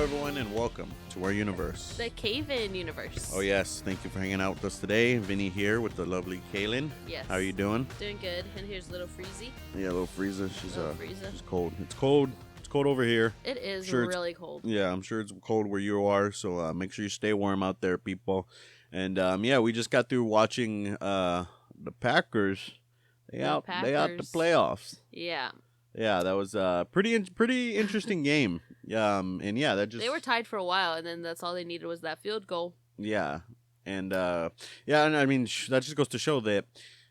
Hello, everyone, and welcome to our universe. The CayVin Universe. Oh, yes. Thank you for hanging out with us today. Vinny here with the lovely Caylin. Yes. How are you doing? Doing good. And here's little Freezy. Yeah, little Frieza. She's Frieza. she's cold. It's cold. It's cold over here. It is Sure really cold. Yeah, I'm sure it's cold where you are, so make sure you stay warm out there, people. And, we just got through watching the Packers. They out the playoffs. Yeah. Yeah, that was a pretty interesting game. That just... They were tied for a while, and then that's all they needed was that field goal. Yeah. And, and I mean, that just goes to show that,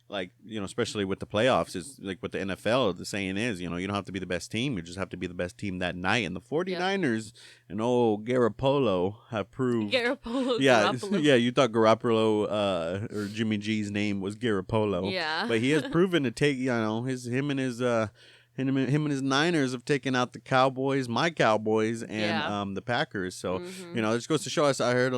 like, especially with the playoffs, is like with the NFL, the saying is, you don't have to be the best team. You just have to be the best team that night. And the 49ers and Garoppolo have proved. Garoppolo. Yeah, you thought Garoppolo or Jimmy G's name was Garoppolo. Yeah. But he has proven to take, him and his Niners have taken out the Cowboys, my Cowboys, and the Packers. So, it just goes to show us. I heard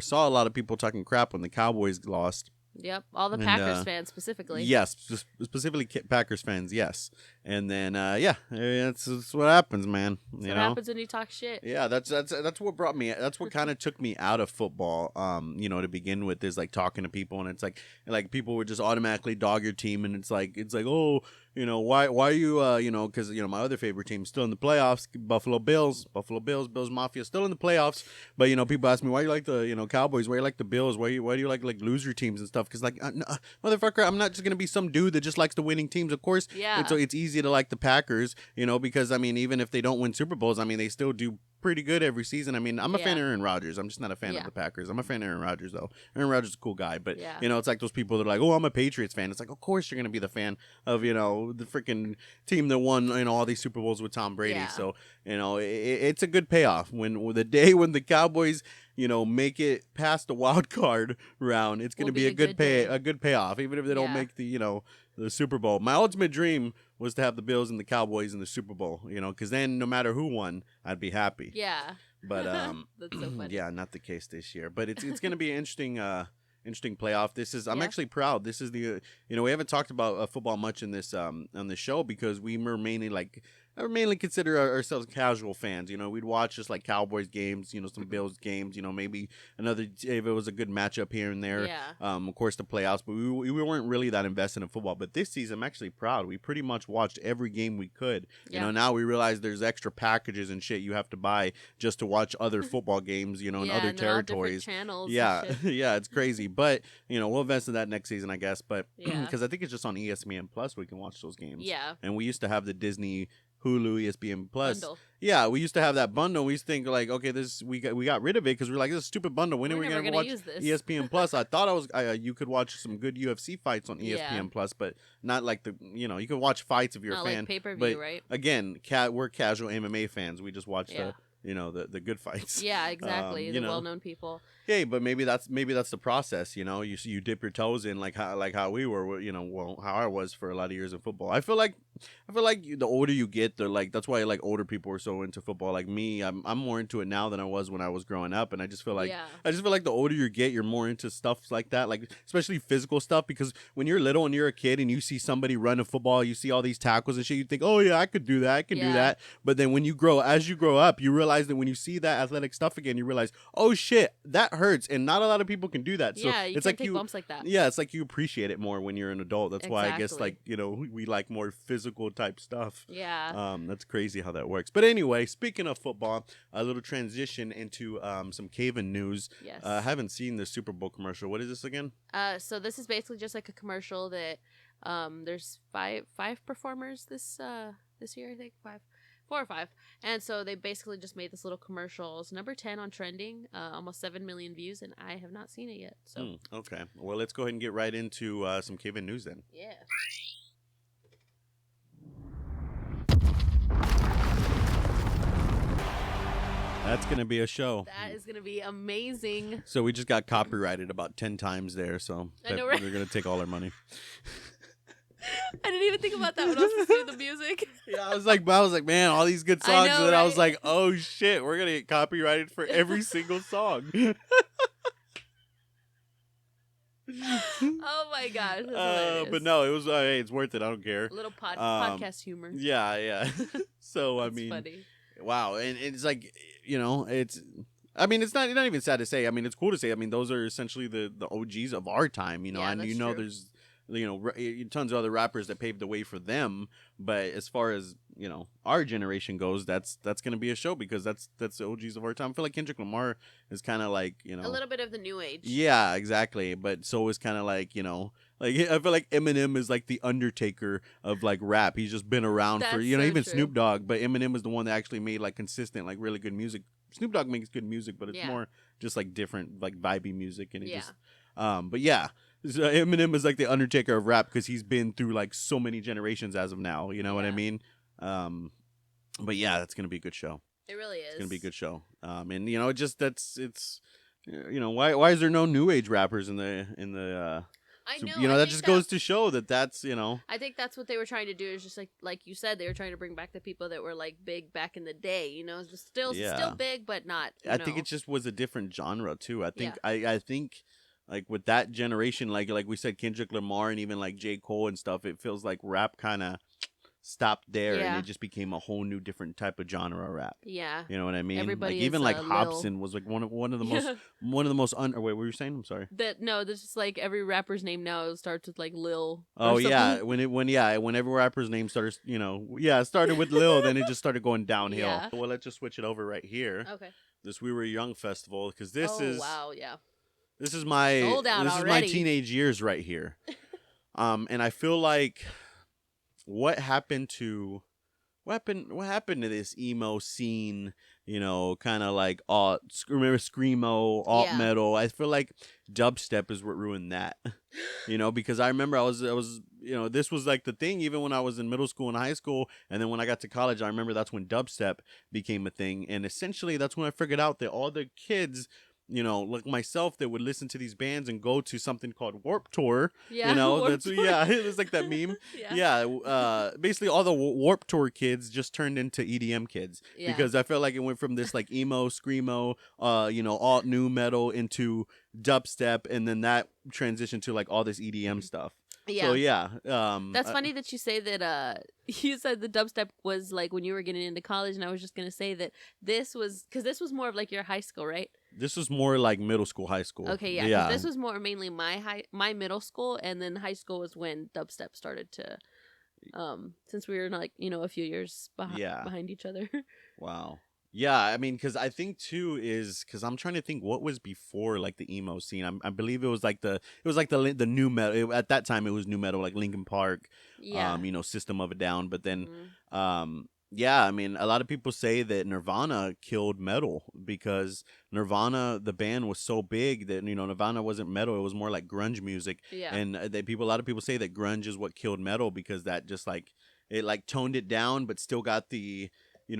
saw a lot of people talking crap when the Cowboys lost. Yep, all the Packers fans specifically. Yes, specifically Packers fans, yes. And then, that's what happens, man. That's what happens when you talk shit. Yeah, that's what brought me. That's what kind of took me out of football. To begin with, is like talking to people, and it's like people would just automatically dog your team, and it's like oh. Why are you, because, my other favorite team is still in the playoffs, Buffalo Bills, Bills Mafia, still in the playoffs. But, people ask me, why you like the, Cowboys? Why you like the Bills? Why do you like loser teams and stuff? Because, motherfucker, I'm not just going to be some dude that just likes the winning teams. Of course, it's easy to like the Packers, because, even if they don't win Super Bowls, they still do pretty good every season. I'm a fan of Aaron Rodgers. I'm just not a fan of the Packers. I'm a fan of Aaron Rodgers, though. Aaron Rodgers is a cool guy. But, it's like those people that are like, oh, I'm a Patriots fan. It's like, of course you're going to be the fan of, the freaking team that won, all these Super Bowls with Tom Brady. Yeah. So, it's a good payoff. When the day when the Cowboys, make it past the wild card round, it's going to be a good payoff, even if they don't make the Super Bowl. My ultimate dream was to have the Bills and the Cowboys in the Super Bowl, because then no matter who won, I'd be happy. Yeah. But that's so funny. Yeah, not the case this year. But it's going to be an interesting playoff. I'm actually proud. This is the we haven't talked about football much in this on the show because we were mainly consider ourselves casual fans. We'd watch just like Cowboys games, some Bills games, maybe another if it was a good matchup here and there. Yeah. Of course the playoffs, but we weren't really that invested in football. But this season I'm actually proud. We pretty much watched every game we could. Yeah. Now we realize there's extra packages and shit you have to buy just to watch other football games, in other territories. Channels. Yeah. Yeah, it's crazy. But, we'll invest in that next season, I guess. But because I think it's just on ESPN Plus we can watch those games. Yeah. And we used to have the Disney Hulu, ESPN Plus. Bundle. Yeah, we used to have that bundle. We used to think like, okay, we got rid of it because we're like, this is a stupid bundle. When are we gonna watch ESPN Plus? I thought you could watch some good UFC fights on ESPN Plus, but not like you can watch fights if you're a fan. Like pay-per-view, right? Again, we're casual MMA fans. We just watch the good fights. Yeah, exactly. The well-known people. Hey, but maybe that's the process. You dip your toes in like how we were. How I was for a lot of years in football. I feel like the older you get, that's why older people are so into football. Like me, I'm more into it now than I was when I was growing up, and I just feel like the older you get, you're more into stuff like that, like especially physical stuff. Because when you're little and you're a kid and you see somebody run a football, you see all these tackles and shit, you think, oh yeah, I could do that, I can do that. But then as you grow up, you realize that when you see that athletic stuff again, you realize, oh shit, that hurts, and not a lot of people can do that. So it's like take bumps like that. Yeah, it's like you appreciate it more when you're an adult. That's why I guess we like more physical type stuff. Yeah. That's crazy how that works. But anyway, speaking of football, a little transition into some CayVin news. Yes. I haven't seen the Super Bowl commercial. What is this again? So this is basically just like a commercial that there's five performers this year, I think 4 or 5. And so they basically just made this little commercial. It's number 10 on trending, almost 7 million views, and I have not seen it yet. So okay. Well, let's go ahead and get right into some CayVin news then. Yeah. That's going to be a show. That is going to be amazing. So we just got copyrighted about 10 times there, so I know, right? They're going to take all our money. I didn't even think about that when I was listening to the music. Yeah, I was like, man, all these good songs, and then I was like, oh shit, we're gonna get copyrighted for every single song. Oh my gosh, but no, it was hey, it's worth it. I don't care. A little podcast humor. Yeah. So That's funny. wow, and it's like, it's. I mean, it's not even sad to say. I mean, it's cool to say. I mean, those are essentially the OGs of our time, Yeah, and that's true. there's tons of other rappers that paved the way for them. But as far as our generation goes, that's gonna be a show because that's the OGs of our time. I feel like Kendrick Lamar is kind of like a little bit of the new age. Yeah, exactly. But so is kind of like like I feel like Eminem is like the Undertaker of like rap. He's just been around for That's even so Snoop true. Dogg, but Eminem is the one that actually made like consistent like really good music. Snoop Dogg makes good music, but it's Yeah. more just like different like vibey music, and it Yeah. just but yeah. So Eminem is like the Undertaker of rap because he's been through like so many generations as of now. You know what I Yeah. mean? But yeah, that's gonna be a good show. It really is. It's gonna be a good show. And it just it's why is there no new age rappers in the I so, know. that just goes to show that's I think that's what they were trying to do. Is just like you said, they were trying to bring back the people that were like big back in the day. Just still big, but not. I think it just was a different genre too. I think Yeah. I think like with that generation, like we said, Kendrick Lamar and even like J. Cole and stuff, it feels like rap kind of stopped there and Yeah. it just became a whole new different type of genre of rap. Yeah. You know what I mean? Everybody like even is, like Lil. Hobson was like one of the most wait, what were you saying? I'm sorry. There's just like every rapper's name now starts with like Lil. Oh or yeah, something. when every rapper's name started, it started with Lil, then it just started going downhill. Yeah. Well, let's just switch it over right here. Okay. This We Were Young festival because this Oh, is wow, yeah. this is my Sold out this is my already. teenage years right here. And I feel like what happened to this emo scene, kind of like remember screamo, alt Yeah. metal. I feel like dubstep is what ruined that. Because I remember I was this was like the thing even when I was in middle school and high school, and then when I got to college, I remember that's when dubstep became a thing, and essentially that's when I figured out that all the kids, like myself, that would listen to these bands and go to something called Warped Tour. Yeah. That's it's like that meme. Yeah. Basically all the Warped Tour kids just turned into EDM kids because I felt like it went from this like emo, screamo, alt new metal into dubstep, and then that transitioned to like all this EDM stuff. Yeah. So yeah, that's funny that you say that. You said the dubstep was like when you were getting into college, and I was just gonna say that this was more of like your high school, right? This was more like middle school, high school. Okay, yeah. 'Cause this was more mainly my middle school, and then high school was when dubstep started to. Since we were like a few years behind each other. Wow. Yeah, I mean, because I think too is because I'm trying to think what was before like the emo scene. I believe it was like the new metal. At that time, it was new metal like Linkin Park, Yeah. System of a Down. But then, yeah, I mean, a lot of people say that Nirvana killed metal because Nirvana, the band, was so big that Nirvana wasn't metal; it was more like grunge music. Yeah. And a lot of people say that grunge is what killed metal because that just like it like toned it down, but still got the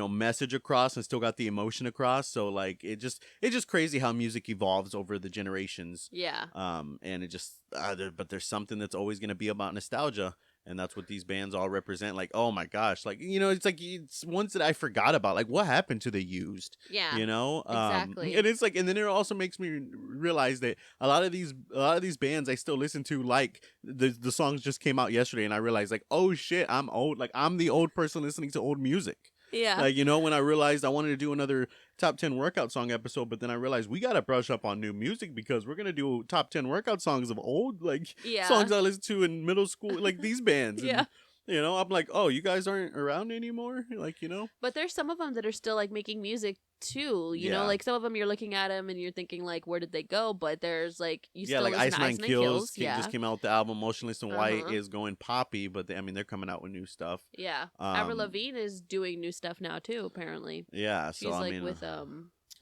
message across and still got the emotion across. So like it's just crazy how music evolves over the generations. Yeah. And it just but there's something that's always going to be about nostalgia, and that's what these bands all represent. Like, oh my gosh, like it's like it's ones that I forgot about. Like, what happened to the Used? Yeah. Exactly. And it's like, and then it also makes me realize that a lot of these bands I still listen to, like the songs just came out yesterday, and I realized like, oh shit, I'm old. Like I'm the old person listening to old music. Yeah. Like, when I realized I wanted to do another top 10 workout song episode, but then I realized we got to brush up on new music because we're going to do top 10 workout songs of old, like songs I listened to in middle school, like these bands. Yeah. And, I'm like, oh, you guys aren't around anymore? Like, But there's some of them that are still like making music too, like some of them you're looking at them and you're thinking like, where did they go? But there's like, you still like listen to Ice Nine Kills yeah. just came out with the album Motionless in White is going poppy, but they're coming out with new stuff. Yeah. Avril Lavigne is doing new stuff now too, apparently. Yeah. She's So I like mean, with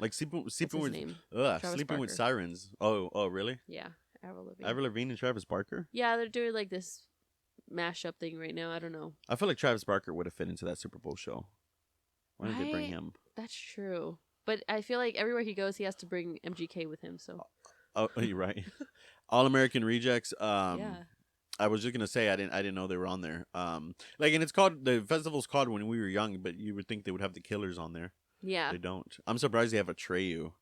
like sleeping with sleeping Barker. with sirens. Oh, really? Yeah. Avril Lavigne and Travis Barker? Yeah, they're doing like this mashup thing right now. I don't know. I feel like Travis Barker would have fit into that Super Bowl show. Why didn't they bring him? That's true. But I feel like everywhere he goes, he has to bring MGK with him. So. Oh, you're right. All American Rejects. Yeah. I was just gonna say I didn't know they were on there. Like, and the festival's called When We Were Young, but you would think they would have the Killers on there. Yeah. They don't. I'm surprised they have Atreyu.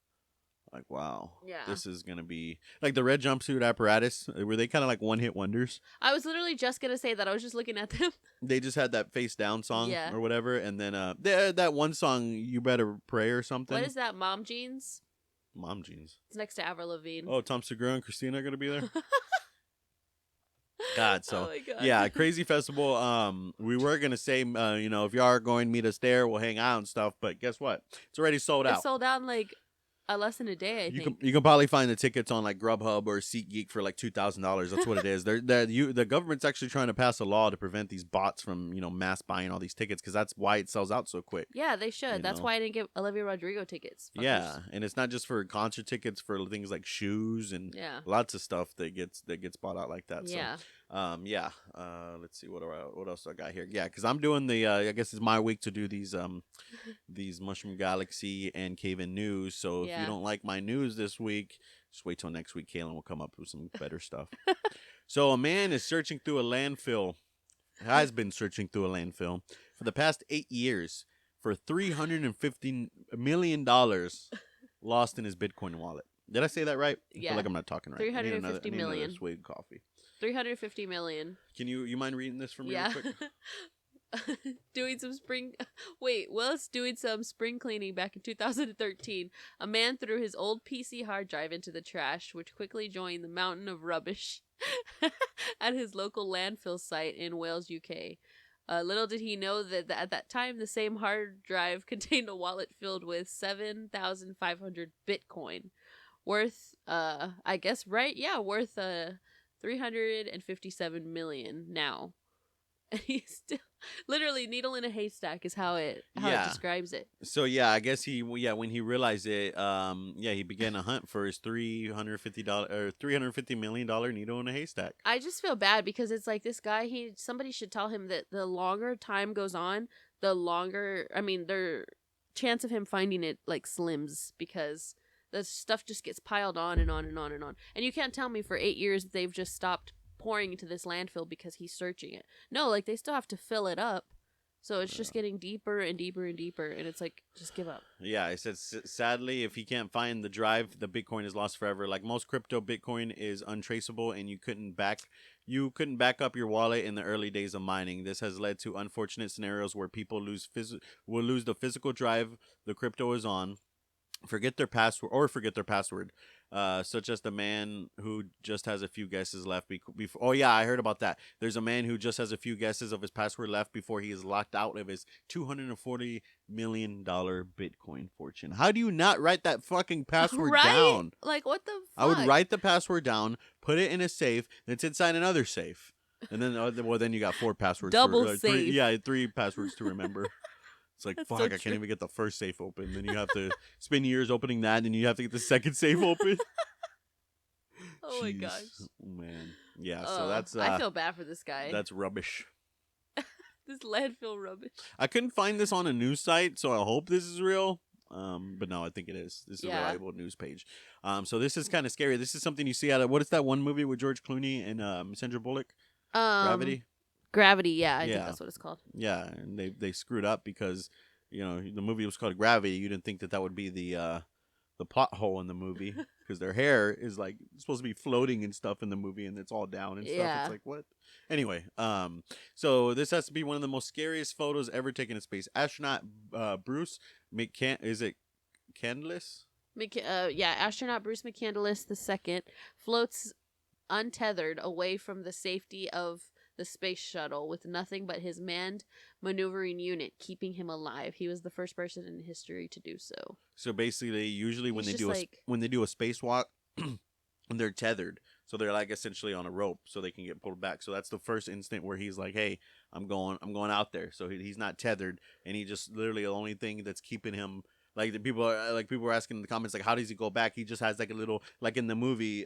Like, wow. Yeah. This is going to be like the red jumpsuit apparatus. Were they kind of like one-hit wonders? I was literally just going to say that. I was just looking at them. They just had that face down song Yeah. or whatever. And then that one song, You Better Pray or something. What is that? Mom Jeans? Mom Jeans. It's next to Avril Lavigne. Oh, Tom Segura and Christina are going to be there? God, so oh my God. yeah, crazy festival. We were gonna say, if you are going, meet us there. We'll hang out and stuff. But guess what? It's already sold out. It's sold out in like less than a day. I think You can probably find the tickets on like Grubhub or SeatGeek for like $2,000. That's what it is. The government's actually trying to pass a law to prevent these bots from mass buying all these tickets because that's why it sells out so quick. Yeah, they should. That's why I didn't get Olivia Rodrigo tickets. Fuckers. Yeah, and it's not just for concert tickets, for things like shoes and lots of stuff that gets bought out like that. Yeah. So, let's see what else I got here. Yeah, because I'm doing the I guess it's my week to do these Mushroom Galaxy and CayVin news. So if you don't like my news this week, just wait till next week. Caylin will come up with some better stuff. So a man is searching through a landfill. Has been searching through a landfill for the past 8 years for $350 million lost in his Bitcoin wallet. Did I say that right? I feel like I'm not talking right. $350 million. Another swig of coffee. $350 million. Can you mind reading this for me real quick? Whilst doing some spring cleaning back in 2013, a man threw his old PC hard drive into the trash, which quickly joined the mountain of rubbish at his local landfill site in Wales, UK. Little did he know that at that time, the same hard drive contained a wallet filled with 7,500 Bitcoin, worth, worth 357 million now. And he's still literally needle in a haystack is how it describes it. So I guess when he realized it, he began a hunt for his $350 million needle in a haystack. I just feel bad because it's like this guy, somebody should tell him that the longer time goes on, their chance of him finding it like slims because the stuff just gets piled on and on and on and on. And you can't tell me for 8 years that they've just stopped pouring into this landfill because he's searching it. No, like they still have to fill it up. So it's just getting deeper and deeper and deeper. And it's like, just give up. Yeah, it says, sadly, if he can't find the drive, the Bitcoin is lost forever. Like most crypto, Bitcoin is untraceable and you couldn't back up your wallet in the early days of mining. This has led to unfortunate scenarios where people will lose the physical drive the crypto is on, forget their password, such as the man who just has a few guesses left before. Oh yeah, I heard about that. There's a man who just has a few guesses of his password left before he is locked out of his $240 million Bitcoin fortune. How do you not write that fucking password down? Like, what the fuck? I would write the password down, put it in a safe, and it's inside another safe. And then, then you got 4 passwords. Double safe. 3 passwords to remember. It's like, That's fuck, so I can't true. even get the first safe open. Then you have to spend years opening that, and then you have to get the second safe open. Oh my gosh. Oh, man. Yeah, so that's... I feel bad for this guy. That's rubbish. This landfill rubbish. I couldn't find this on a news site, so I hope this is real. But no, I think it is. This is a reliable news page. So this is kind of scary. This is something you see out of... What is that one movie with George Clooney and Sandra Bullock? Gravity? Gravity, yeah, I think that's what it's called. Yeah, and they screwed up because the movie was called Gravity. You didn't think that would be the plot hole in the movie because their hair is like supposed to be floating and stuff in the movie, and it's all down and stuff. Yeah. It's like, what? Anyway, so this has to be one of the most scariest photos ever taken in space. Astronaut Bruce Candless? Astronaut Bruce McCandless II floats untethered away from the safety of the space shuttle with nothing but his manned maneuvering unit keeping him alive. He was the first person in history to do so. So basically, usually when they do a spacewalk, they're tethered, so they're like essentially on a rope, so they can get pulled back. So that's the first instant where he's like, "Hey, I'm going out there." So he's not tethered, and he just literally the only thing that's keeping him. Like people were asking in the comments, like, how does he go back? He just has like a little, like in the movie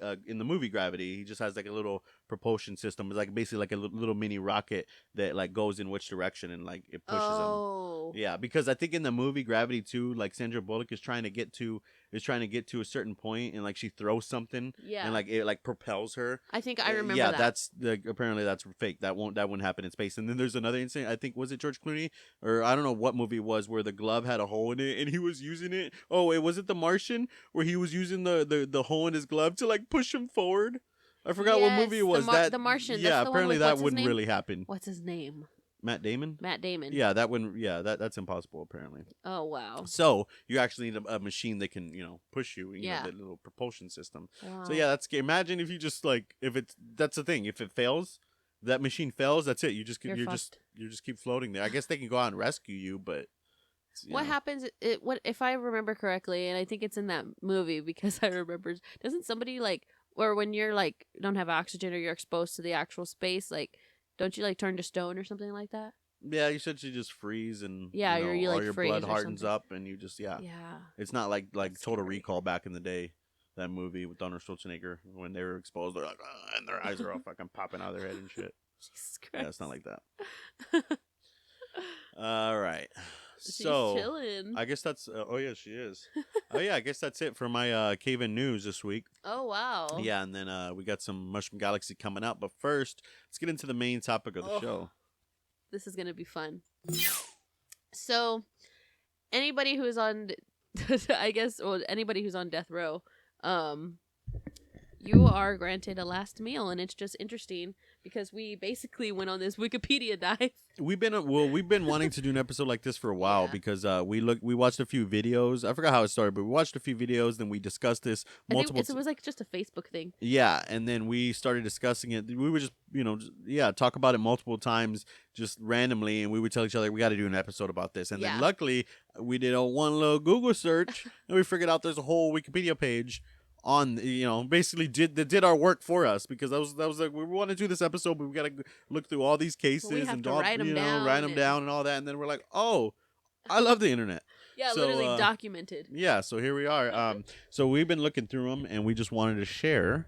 Gravity, he just has like a little propulsion system. It's like basically like a little mini rocket that like goes in which direction and like it pushes him. Yeah, because I think in the movie Gravity too, like Sandra Bullock is trying to get to is trying to get to a certain point, and like she throws something, Yeah. and like it like propels her. I think I remember Yeah, that. that's apparently that's fake. That wouldn't happen in space. And then there's another incident. I think was it George Clooney or I don't know what movie it was where the glove had a hole in it and he was using it. Oh, wait, was it The Martian where he was using the hole in his glove to like push him forward? I forgot what movie it was. The Martian. Yeah, That's the apparently one with, that what's his wouldn't name? really happen. What's his name? Matt Damon. Matt Damon. Yeah, that wouldn't. Yeah, that's impossible apparently. Oh wow. So you actually need a machine that can push you. Yeah. That little propulsion system. Wow. So yeah, that's scary. Imagine if you just like that's the thing. If it fails, that machine fails. That's it. You just You're just keep floating there. I guess they can go out and rescue you, but what happens? What if I remember correctly? And I think it's in that movie because I remember. Doesn't somebody like, or when you're like don't have oxygen or you're exposed to the actual space, like don't you like turn to stone or something like that? Yeah, you essentially just freeze and Yeah, you all like your freeze blood or hardens something. up and you just Yeah. It's not like That's Total scary. Recall back in the day. That movie with Arnold Schwarzenegger when they were exposed, they're like, and their eyes are all fucking popping out of their head and shit. Jesus Christ. Yeah, it's not like that. All right. She's So chilling. I guess that's. Oh yeah, she is. Oh yeah, I guess that's it for my CayVin news this week. Oh wow. Yeah, and then we got some Mushroom Galaxy coming up. But first, let's get into the main topic of the show. This is gonna be fun. So, anybody who is on, I guess, or anybody who's on death row, you are granted a last meal, and it's just interesting because we basically went on this Wikipedia dive. We've been wanting to do an episode like this for a while Yeah. because we watched a few videos. I forgot how it started, but we watched a few videos. Then we discussed this multiple. I think it was like just a Facebook thing. Yeah, and then we started discussing it. We would just talk about it multiple times, just randomly, and we would tell each other we got to do an episode about this. And Yeah. then luckily we did a one little Google search, and we figured out there's a whole Wikipedia page on basically did our work for us because that was like we want to do this episode, but we got to look through all these cases We have and to all, write them down and all that, and then we're like, oh, I love the internet. Yeah, So, literally documented. Yeah, so here we are. So we've been looking through them, and we just wanted to share.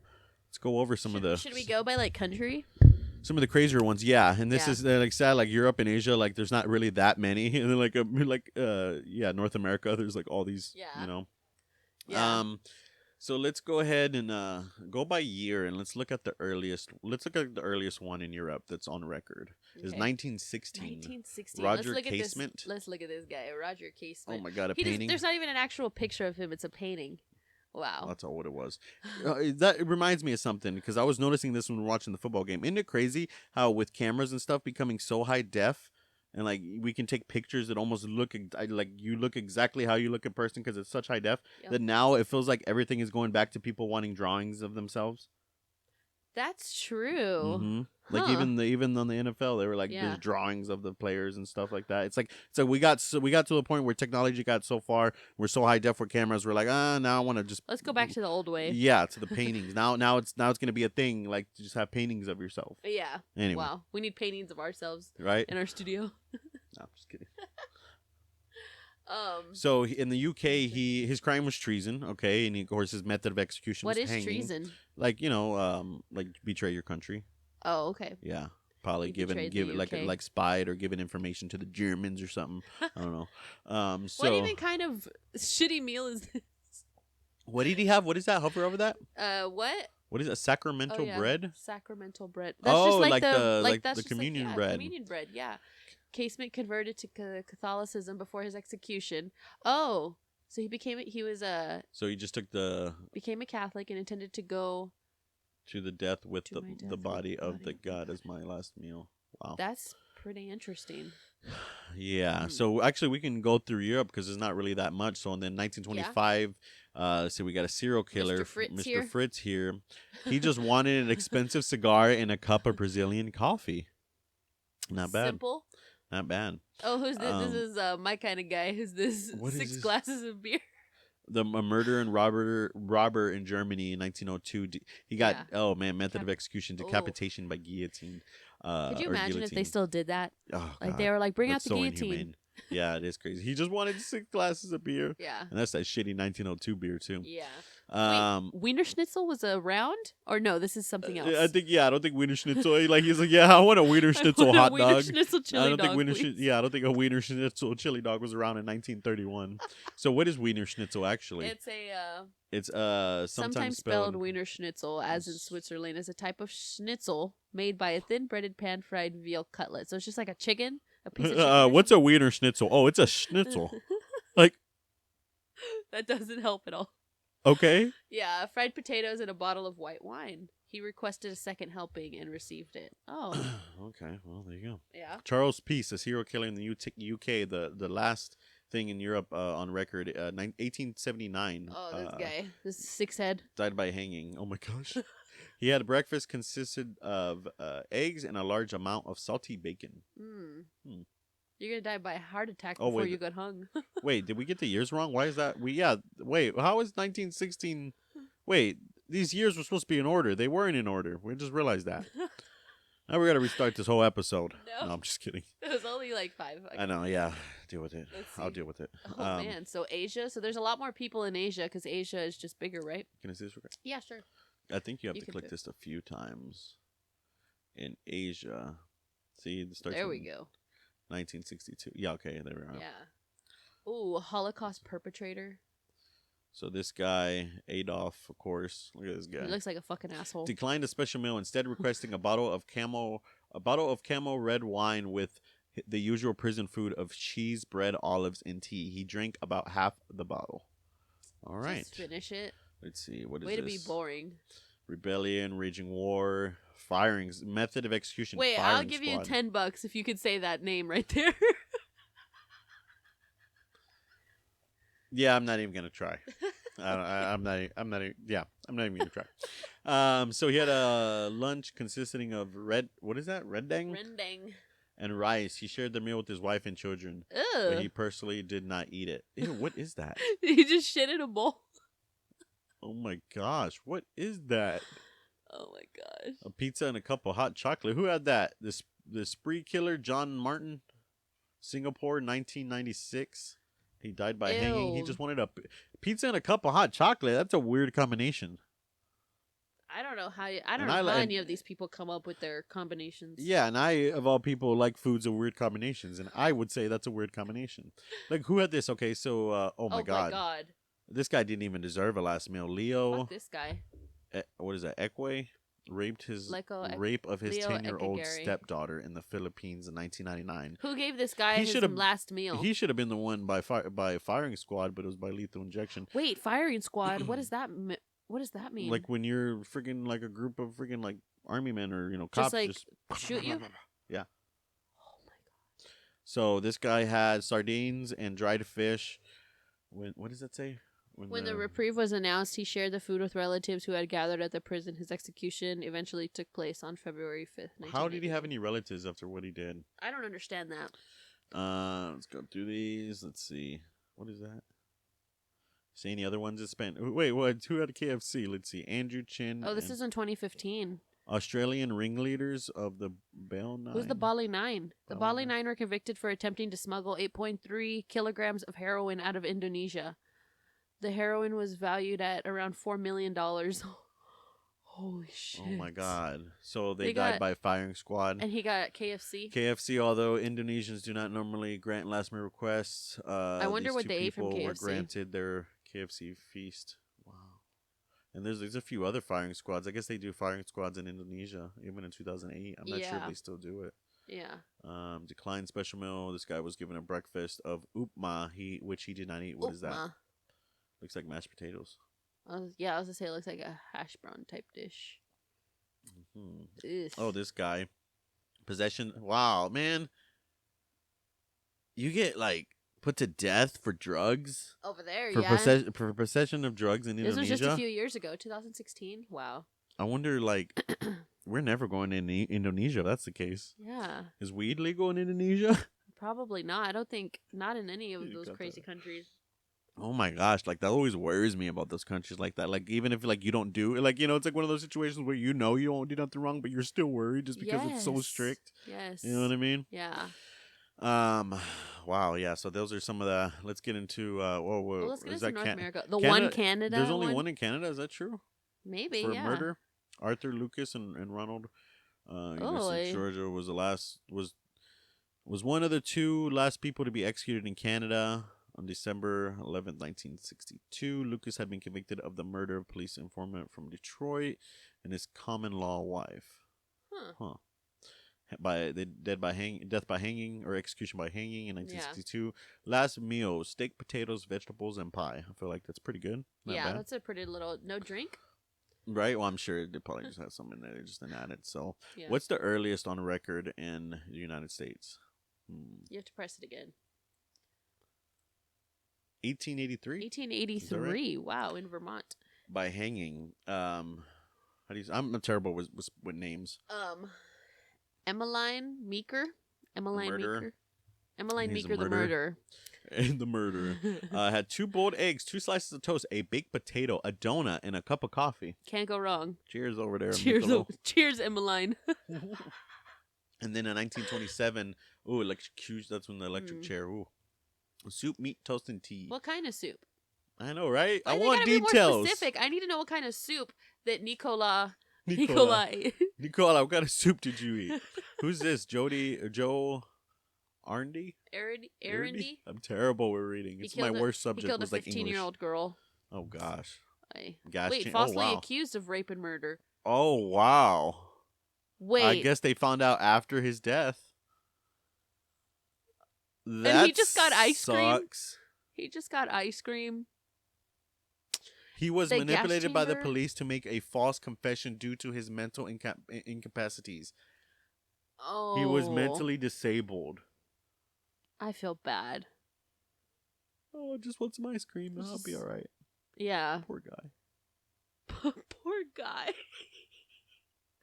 Let's go over some of the. Should we go by like country? Some of the crazier ones, yeah, and this Yeah. is like sad, like Europe and Asia, like there's not really that many, and then North America, there's like all these, Yeah. Yeah. So let's go ahead and go by year, and let's look at the earliest. Let's look at the earliest one in Europe that's on record. Is Okay. 1916. 1916. Roger let's look Casement. At this. Let's look at this guy, Roger Casement. Oh my God, a He does- painting. there's not even an actual picture of him. It's a painting. Wow. That's all what it was. That reminds me of something because I was noticing this when we were watching the football game. Isn't it crazy how with cameras and stuff becoming so high def, and like we can take pictures that almost look like you look exactly how you look in person because it's such high def Yep. that now it feels like everything is going back to people wanting drawings of themselves. That's true. Mhm. Like Huh. even on the NFL, they were like Yeah. there's drawings of the players and stuff like that. It's like we got to the point where technology got so far, we're so high def with cameras. We're like, now I want to just Let's go back to the old way. yeah, to the paintings. now it's gonna be a thing like to just have paintings of yourself. Yeah. Anyway, Wow. We need paintings of ourselves right? in our studio. No, I'm just kidding. Um. So in the UK, his crime was treason. Okay, and of course his method of execution What was is hanging. treason? Like like betray your country. Oh, okay. Yeah, probably He give betrayed the like UK. like spied or given information to the Germans or something. I don't know. So What even kind of shitty meal is this? what did he have? What is that? Hover over that. What? What is that? Sacramental Oh, yeah. bread? Sacramental bread. That's Oh, just like, like the that's just communion like, bread. Communion bread, yeah. Casement converted to Catholicism before his execution. Oh, so he was So he just took the became a Catholic and intended to go. to the death with To my death the with body the of body the of the God as my last meal. Wow. That's pretty interesting. Yeah. So actually, we can go through Europe because there's not really that much. So then 1925, so we got a serial killer, Mr. Fritz here. He just wanted an expensive cigar and a cup of Brazilian coffee. Not bad. Simple. Not bad. Oh, who's this? This is my kind of guy. Who's this? What is 6 this? glasses of beer. A murder and robber in Germany in 1902. He got method of execution, decapitation by guillotine. Could you or imagine if they guillotine. still did that? Oh, Like God. they were like, bring That's out the so guillotine. inhumane. Yeah, it is crazy. He just wanted 6 glasses of beer. Yeah. And that's that shitty 1902 beer, too. Yeah. Um, Wait, Wiener Schnitzel was around? Or no, this is something else. I think, I don't think Wiener Schnitzel, he's like, yeah, I want a Wiener Schnitzel I want a hot Wiener dog. Schnitzel chili I don't dog, think Wiener please. I don't think a Wiener Schnitzel chili dog was around in 1931. So what is Wiener Schnitzel actually? It's It's sometimes spelled Wiener Schnitzel, as in Switzerland, is a type of schnitzel made by a thin breaded pan fried veal cutlet. So it's just like a chicken, a piece of chicken. What's a Wiener Schnitzel? Oh, it's a schnitzel. Like, that doesn't help at all. okay. Yeah, fried potatoes and a bottle of white wine. He requested a second helping and received it. Oh. Okay, well, there you go. Yeah. Charles Peace, a serial killer in the UK, the last thing in Europe on record, 1879. Oh, this guy. This 6-head. Died by hanging. Oh, my gosh. He had breakfast consisted of eggs and a large amount of salty bacon. You're going to die by a heart attack Oh, before wait. you get hung. Wait, did we get the years wrong? Why is that? Wait, how is 1916? Wait, these years were supposed to be in order. They weren't in order. We just realized that. Now we got to restart this whole episode. No. I'm just kidding. It was only like 5. I know, yeah. Deal with it. I'll deal with it. Oh, man. So Asia. So there's a lot more people in Asia because Asia is just bigger, right? Can I see this real quick? Yeah, sure. I think you have You to can click do it. this a few times. In Asia. See, it starts There we in go. 1962. Yeah, okay, there we are. Yeah. Ooh, Holocaust perpetrator. So this guy, Adolf, of course. Look at this guy. He looks like a fucking asshole. Declined a special meal, instead requesting a bottle of camo red wine with the usual prison food of cheese, bread, olives, and tea. He drank about half the bottle. All right. Just finish it. Let's see. What is Way this? to be boring. Rebellion, raging war, firings, method of execution. Wait, firing I'll give you squad. $10 if you could say that name right there. Yeah, I'm not even gonna try. I'm not even gonna try. So he had a lunch consisting of red dang, Rendang. and rice. He shared the meal with his wife and children, but he Ugh. personally did not eat it. Ew, what is that? He just shit in a bowl. Oh my gosh, what is that? Oh my gosh. A pizza and a cup of hot chocolate. Who had that? The spree killer John Martin, Singapore, 1996. He died by hanging. He Ew. just wanted a pizza and a cup of hot chocolate. That's a weird combination. I don't know how And any of these people come up with their combinations. Yeah, and I, of all people, like foods of weird combinations, and I would say that's a weird combination. Like, who had this? Okay, so, oh my god. This guy didn't even deserve a last meal. Leo, Fuck this guy. what is that, Ekwe? Raped rape of his Leo 10-year-old Ekegari. stepdaughter in the Philippines in 1999. Who gave this guy He his should've- last meal? He should have been the one by firing squad, but it was by lethal injection. Wait, firing squad. What does that what does that mean? Like when you're freaking like a group of freaking like army men or cops like, shoot you? Yeah. Oh my god. So this guy had sardines and dried fish. What does that say? When the reprieve was announced, he shared the food with relatives who had gathered at the prison. His execution eventually took place on February 5th. How did he have any relatives after what he did? I don't understand that. Let's go through these. Let's see. What is that? See any other ones that spent? Wait, what? Who had a KFC? Let's see. Andrew Chin. Oh, this is in 2015. Australian ringleaders of the Bale Nine. Who's the Bali Nine? The Bali Bali Nine were convicted for attempting to smuggle 8.3 kilograms of heroin out of Indonesia. The heroin was valued at around $4 million. Holy shit. Oh my god. So they died by firing squad. And he got KFC. KFC, although Indonesians do not normally grant last minute requests, I wonder these what two they ate from people were KFC. granted their KFC feast. Wow. And there's a few other firing squads. I guess they do firing squads in Indonesia, even in 2008. I'm not sure if Yeah. they still do it. Yeah. Declined special meal. This guy was given a breakfast of upma, which he did not eat. What is that? Upma. Looks like mashed potatoes. I was going to say it looks like a hash brown type dish. Mm-hmm. Ugh. Oh, this guy. Possession. Wow, man. You get, put to death for drugs? Over there, For, yeah. for possession of drugs in This Indonesia? was just a few years ago, 2016. Wow. I wonder, we're never going to Indonesia if that's the case. Yeah. Is weed legal in Indonesia? Probably not. I don't think, not in any of You those got crazy that. countries. Oh my gosh, that always worries me about those countries like that. Even if you don't do it, it's like one of those situations where you won't do nothing wrong, but you're still worried just because it's so Yes. strict. Yes. You know what I mean? Yeah. Wow, yeah. So those are some of the. Let's get into. Well, let's get is into that North America. The Canada? one Canada. There's only one in Canada. Is that true? Maybe, For yeah. murder, Arthur Lucas and Ronald. University of Georgia was the last was one of the two last people to be executed in Canada on December 11th, 1962. Lucas had been convicted of the murder of police informant from Detroit and his common law wife. Huh. Death by hanging or execution by hanging in 1962. Yeah. Last meal: steak, potatoes, vegetables, and pie. I feel like that's pretty good. Not bad. That's a pretty little. No drink. Right. Well, I'm sure they probably just had something in there. They just didn't add it. So, what's the earliest on record in the United States? You have to press it again. 1883. 1883. Right? Wow, in Vermont. By hanging. How do you? I'm terrible with names. Emmeline Meeker. Emmeline Meeker. Emmeline He's Meeker, the murderer. And the murderer had 2 boiled eggs, 2 slices of toast, a baked potato, a donut, and a cup of coffee. Can't go wrong. Cheers over there. Cheers, Emmeline. And then in 1927, electric cue. That's when the electric chair. Ooh, soup, meat, toast, and tea. What kind of soup? I know, right? I want details. Be more specific. I need to know what kind of soup that Nicola ate. Nicola, what kind of soup did you eat? Who's this? Joe Arndy? Arendy? I'm terrible with reading. It's my worst subject. He killed was a 15-year-old girl. Oh gosh. Falsely accused of rape and murder. Oh wow. Wait. I guess they found out after his death. And he just got ice cream. He just got ice cream. He was manipulated by the police to make a false confession due to his mental incapacities. Oh. He was mentally disabled. I feel bad. Oh, I just want some ice cream. I'll be all right. Yeah. Poor guy. Poor guy.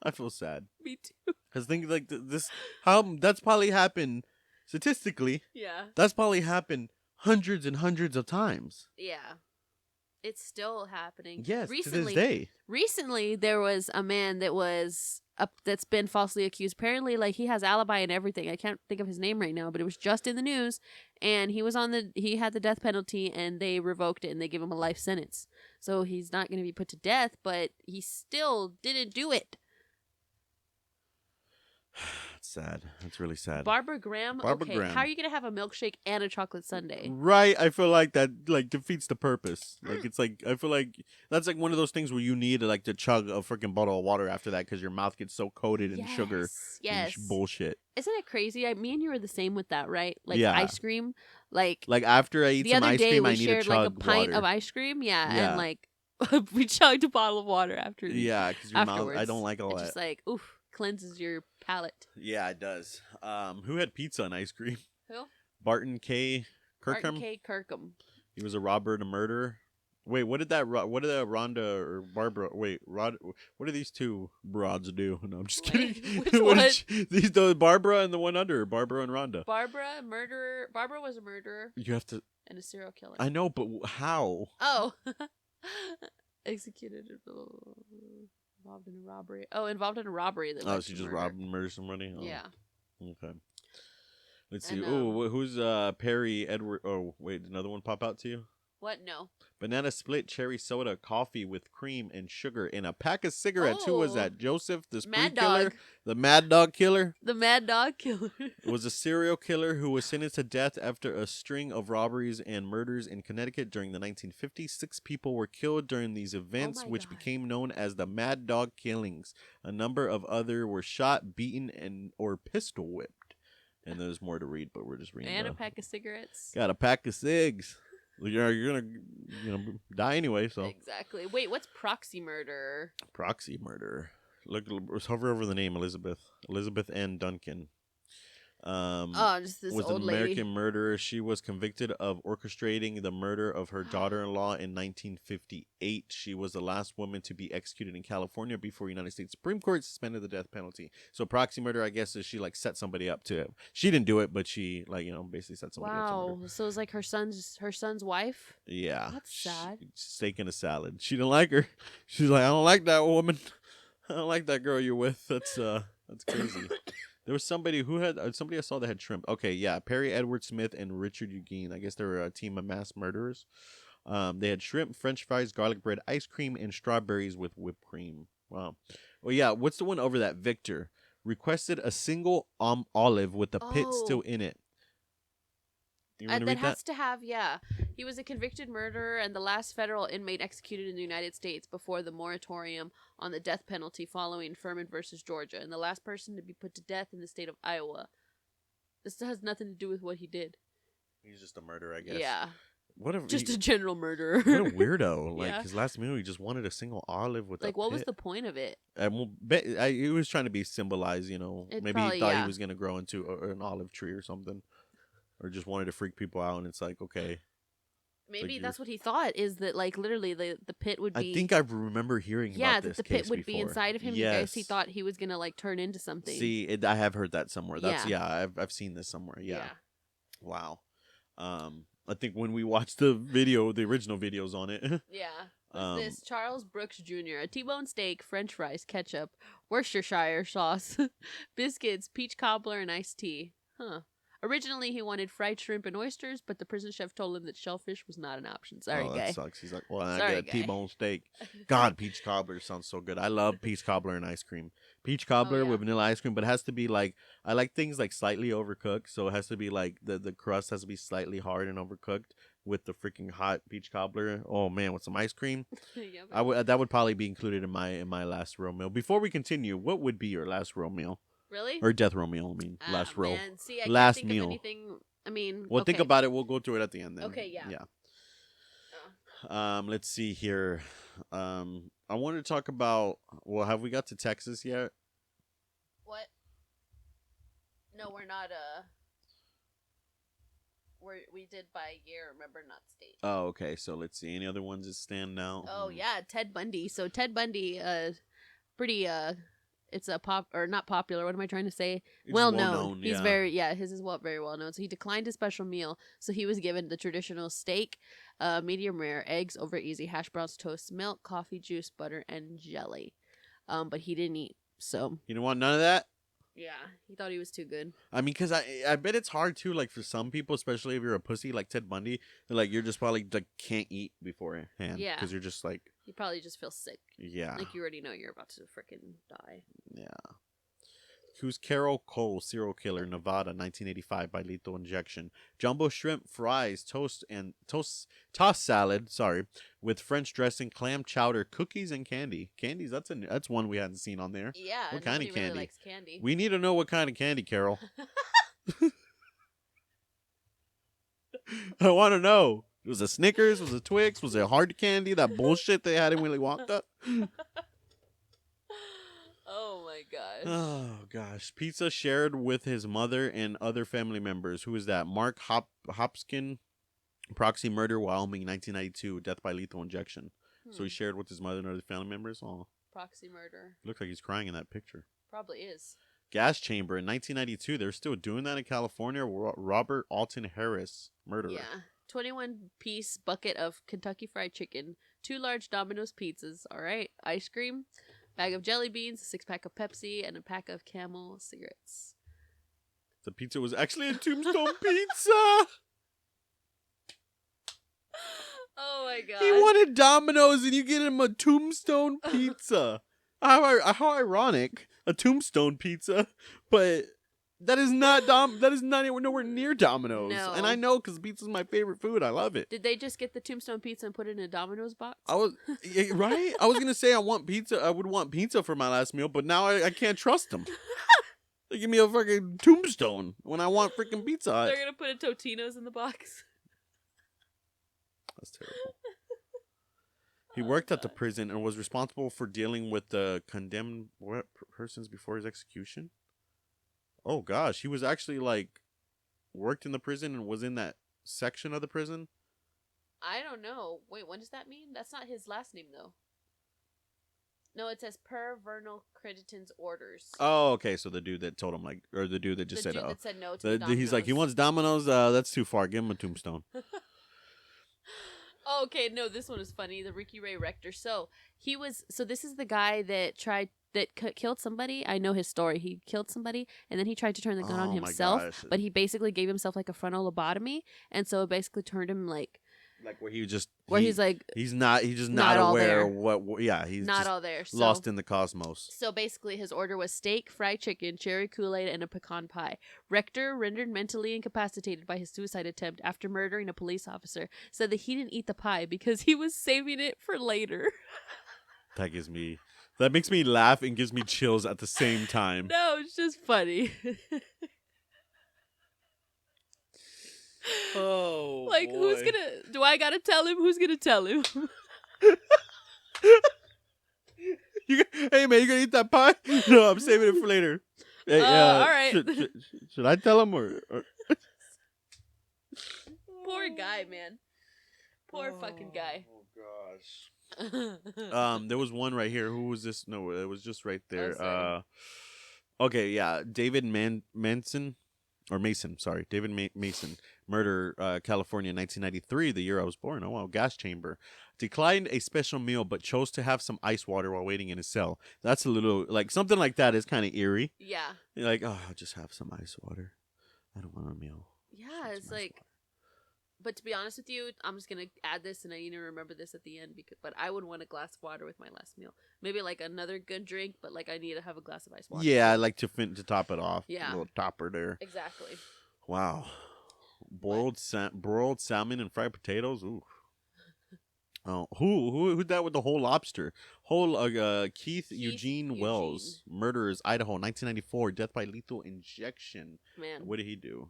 I feel sad. Me too. Because think like this, that's probably happened statistically. Yeah. That's probably happened hundreds and hundreds of times. Yeah. It's still happening. Yes, to this day. Recently, there was a man that's been falsely accused. Apparently, like, he has alibi and everything. I can't think of his name right now, but it was just in the news. And he had the death penalty, and they revoked it, and they gave him a life sentence. So he's not going to be put to death, but he still didn't do it. It's sad. It's really sad. Barbara Graham. Graham. How are you gonna have a milkshake and a chocolate sundae? Right. I feel like that defeats the purpose. Like it's like I feel like that's like one of those things where you need to chug a freaking bottle of water after that because your mouth gets so coated in sugar. Yes. And bullshit. Isn't it crazy? Me and you were the same with that, right? Like ice cream. Like after I eat some ice cream, I need to chug like a pint of ice cream. Yeah. And like we chugged a bottle of water after. Yeah, because your mouth. I don't like all that. Just like oof. Cleanses your palate. Yeah, it does. Who had pizza and ice cream? Who? Barton K. Kirkham. Barton K. Kirkham. He was a robber and a murderer. Wait, what did Rhonda or Barbara? Wait, what did these two broads do? No, I'm just kidding. These Barbara and the one under Barbara and Rhonda. Barbara was a murderer. You have to. And a serial killer. I know, but how? Oh, executed. Involved in a robbery. Oh, involved in a robbery. That she just robbed and murdered somebody? Oh. Yeah. Okay. Let's see. Who's Perry Edward? Oh, wait, did another one pop out to you? What? No. Banana split, cherry soda, coffee with cream and sugar in a pack of cigarettes. Who was that? Joseph, the spree killer? The Mad Dog Killer? The Mad Dog Killer. Was a serial killer who was sentenced to death after a string of robberies and murders in Connecticut during the 1950s. 6 people were killed during these events, which became known as the Mad Dog Killings. A number of others were shot, beaten, or pistol whipped. And there's more to read, but we're just reading. And a pack of cigarettes. Got a pack of cigs. You're gonna die anyway, so exactly. Wait, what's proxy murder? Proxy murder. Look, hover over the name Elizabeth N. Duncan. Just this was old an American lady. murderer. She was convicted of orchestrating the murder of her daughter-in-law in 1958. She was the last woman to be executed in California before United States Supreme Court suspended the death penalty. So proxy murder, I guess, is she set somebody up to it. She didn't do it, but she basically set somebody up to murder. Wow. So it's like her son's wife? Yeah. That's sad. Steak and a salad. She didn't like her. She's like, I don't like that woman. I don't like that girl you're with. That's crazy. There was somebody who had somebody I saw that had shrimp. Okay, yeah, Perry Edward Smith and Richard Eugene. I guess they were a team of mass murderers. They had shrimp, French fries, garlic bread, ice cream, and strawberries with whipped cream. Wow. Well, yeah. What's the one over that? Victor requested a single olive with the pit still in it. You want to that read that? has to have, yeah. He was a convicted murderer and the last federal inmate executed in the United States before the moratorium on the death penalty following Furman versus Georgia, and the last person to be put to death in the state of Iowa. This has nothing to do with what he did. He's just a murderer, I guess. Yeah. Just a general murderer. What a weirdo! Like Yeah. his last meal, he just wanted a single olive with like, what was the point of it? He was trying to be symbolized, you know. Maybe probably, he thought yeah. he was gonna grow into an olive tree or something, or just wanted to freak people out. And it's like, okay, Maybe like that's what he thought. Is that like literally the pit would be? I think I remember hearing about this that the case pit would be before. inside of him. Yes. Because he thought he was gonna like turn into something. See, I have heard that somewhere. That's Yeah. I've seen this somewhere. Yeah. Wow. I think when we watched the original videos on it. Yeah. What's this? Charles Brooks Jr. A T-bone steak, French fries, ketchup, Worcestershire sauce, biscuits, peach cobbler, and iced tea. Huh. Originally, he wanted fried shrimp and oysters, but the prison chef told him that shellfish was not an option. Sorry, that guy. sucks. He's like, well, I Sorry, got a guy. T-bone steak. God, peach cobbler sounds so good. I love peach cobbler and ice cream. Peach cobbler with vanilla ice cream, but it has to be like, I like things like slightly overcooked, so it has to be like the crust has to be slightly hard and overcooked with the freaking hot peach cobbler. Oh man, with some ice cream. That would probably be included in my last row meal. Before we continue, what would be your last row meal? Really? Or death row meal? I mean, last row. Man. See, I last can't think meal. of anything. I mean, Well, okay. think about it. We'll go through it at the end then. Okay, yeah. Yeah. Let's see here. I wanted to talk about. Well, have we got to Texas yet? What? No, we're not. We did by year, remember, not state. Oh, okay. So let's see. Any other ones that stand out? Oh yeah, Ted Bundy. So Ted Bundy, pretty it's a not popular. What am I trying to say? Well known. He's his is very well known. So he declined a special meal. So he was given the traditional steak, medium rare, eggs over easy, hash browns, toast, milk, coffee, juice, butter, and jelly. But he didn't eat. So You didn't want none of that? yeah, he thought he was too good. I mean, because I bet it's hard too, like for some people, especially if you're a pussy like Ted Bundy, like you're just probably like can't eat beforehand. Yeah. Because you're just like. You probably just feel sick. Yeah. Like you already know you're about to freaking die. Yeah. Who's Carol Cole, serial killer, Nevada, 1985 by lethal injection. Jumbo shrimp fries, toast tossed salad, with French dressing, clam chowder, cookies, and candy. Candies, that's one we hadn't seen on there. Yeah. What kind of candy? Really likes candy. We need to know what kind of candy, Carol. I want to know. Was it Snickers? Was it Twix? Was it hard candy? That bullshit they had in Willy Wonka? Oh my gosh. Oh gosh. Pizza shared with his mother and other family members. Who is that? Mark Hopskin, proxy murder, Wyoming, 1992, death by lethal injection. So he shared with his mother and other family members. Oh, proxy murder. Looks like he's crying in that picture. Probably is. Gas chamber in 1992. They're still doing that in California. Robert Alton Harris, murderer. Yeah. 21-piece bucket of Kentucky Fried Chicken, 2 large Domino's pizzas, all right, ice cream, bag of jelly beans, a 6-pack of Pepsi, and a pack of Camel cigarettes. The pizza was actually a Tombstone pizza. Oh my god. He wanted Domino's and you get him a Tombstone pizza. How ironic. A Tombstone pizza, but that is not nowhere near Domino's. No. And I know because pizza's my favorite food. I love it. Did they just get the Tombstone pizza and put it in a Domino's box? I was right. I was gonna say I want pizza. I would want pizza for my last meal, but now I can't trust them. They give me a fucking Tombstone when I want freaking Pizza Hut. They're gonna put a Totino's in the box. That's terrible. He worked at the prison and was responsible for dealing with the condemned persons before his execution. Oh gosh, he was actually like worked in the prison and was in that section of the prison. I don't know. Wait, what does that mean? That's not his last name though. No, it says per Vernal Crediton's orders. Oh, okay. So the dude that told him or the dude that just the said, dude that said no to he's like, he wants Domino's. That's too far. Give him a Tombstone. Oh, okay, no, this one is funny. The Ricky Ray Rector. So this is the guy that tried that killed somebody. I know his story. He killed somebody, and then he tried to turn the gun on Oh my himself, gosh. but he basically gave himself like a frontal lobotomy, and so it basically turned him like Like where he just he's like he's just not not all aware there. of what yeah, he's not just all there. So, lost in the cosmos. So basically, his order was steak, fried chicken, cherry Kool-Aid, and a pecan pie. Rector, rendered mentally incapacitated by his suicide attempt after murdering a police officer, said that he didn't eat the pie because he was saving it for later. That makes me laugh and gives me chills at the same time. No, it's just funny. Oh, like, boy. do I gotta tell him? Who's gonna tell him? Hey man, you gonna eat that pie? No, I'm saving it for later. Hey, all right. Should I tell him or? Poor guy, man. Poor fucking guy. Oh gosh. There was one right here. Who was this? No, it was just right there. Oh, Okay, yeah, David Mason. Sorry, David Mason, murder, California, 1993, the year I was born. Oh, wow, gas chamber. Declined a special meal, but chose to have some ice water while waiting in his cell. That's a little, like, something like that is kind of eerie. Yeah. You're like, oh, I'll just have some ice water. I don't want a meal. Yeah, it's like, but to be honest with you, I'm just going to add this, and I need to remember this at the end, but I would want a glass of water with my last meal. Maybe, like, another good drink, but, like, I need to have a glass of ice water. Yeah, I like to top it off. Yeah. A little topper there. Exactly. Wow. Broiled salmon and fried potatoes? Ooh. Oh, who's that with the whole lobster? Keith Eugene Wells, murderers, Idaho, 1994, death by lethal injection. Man. What did he do?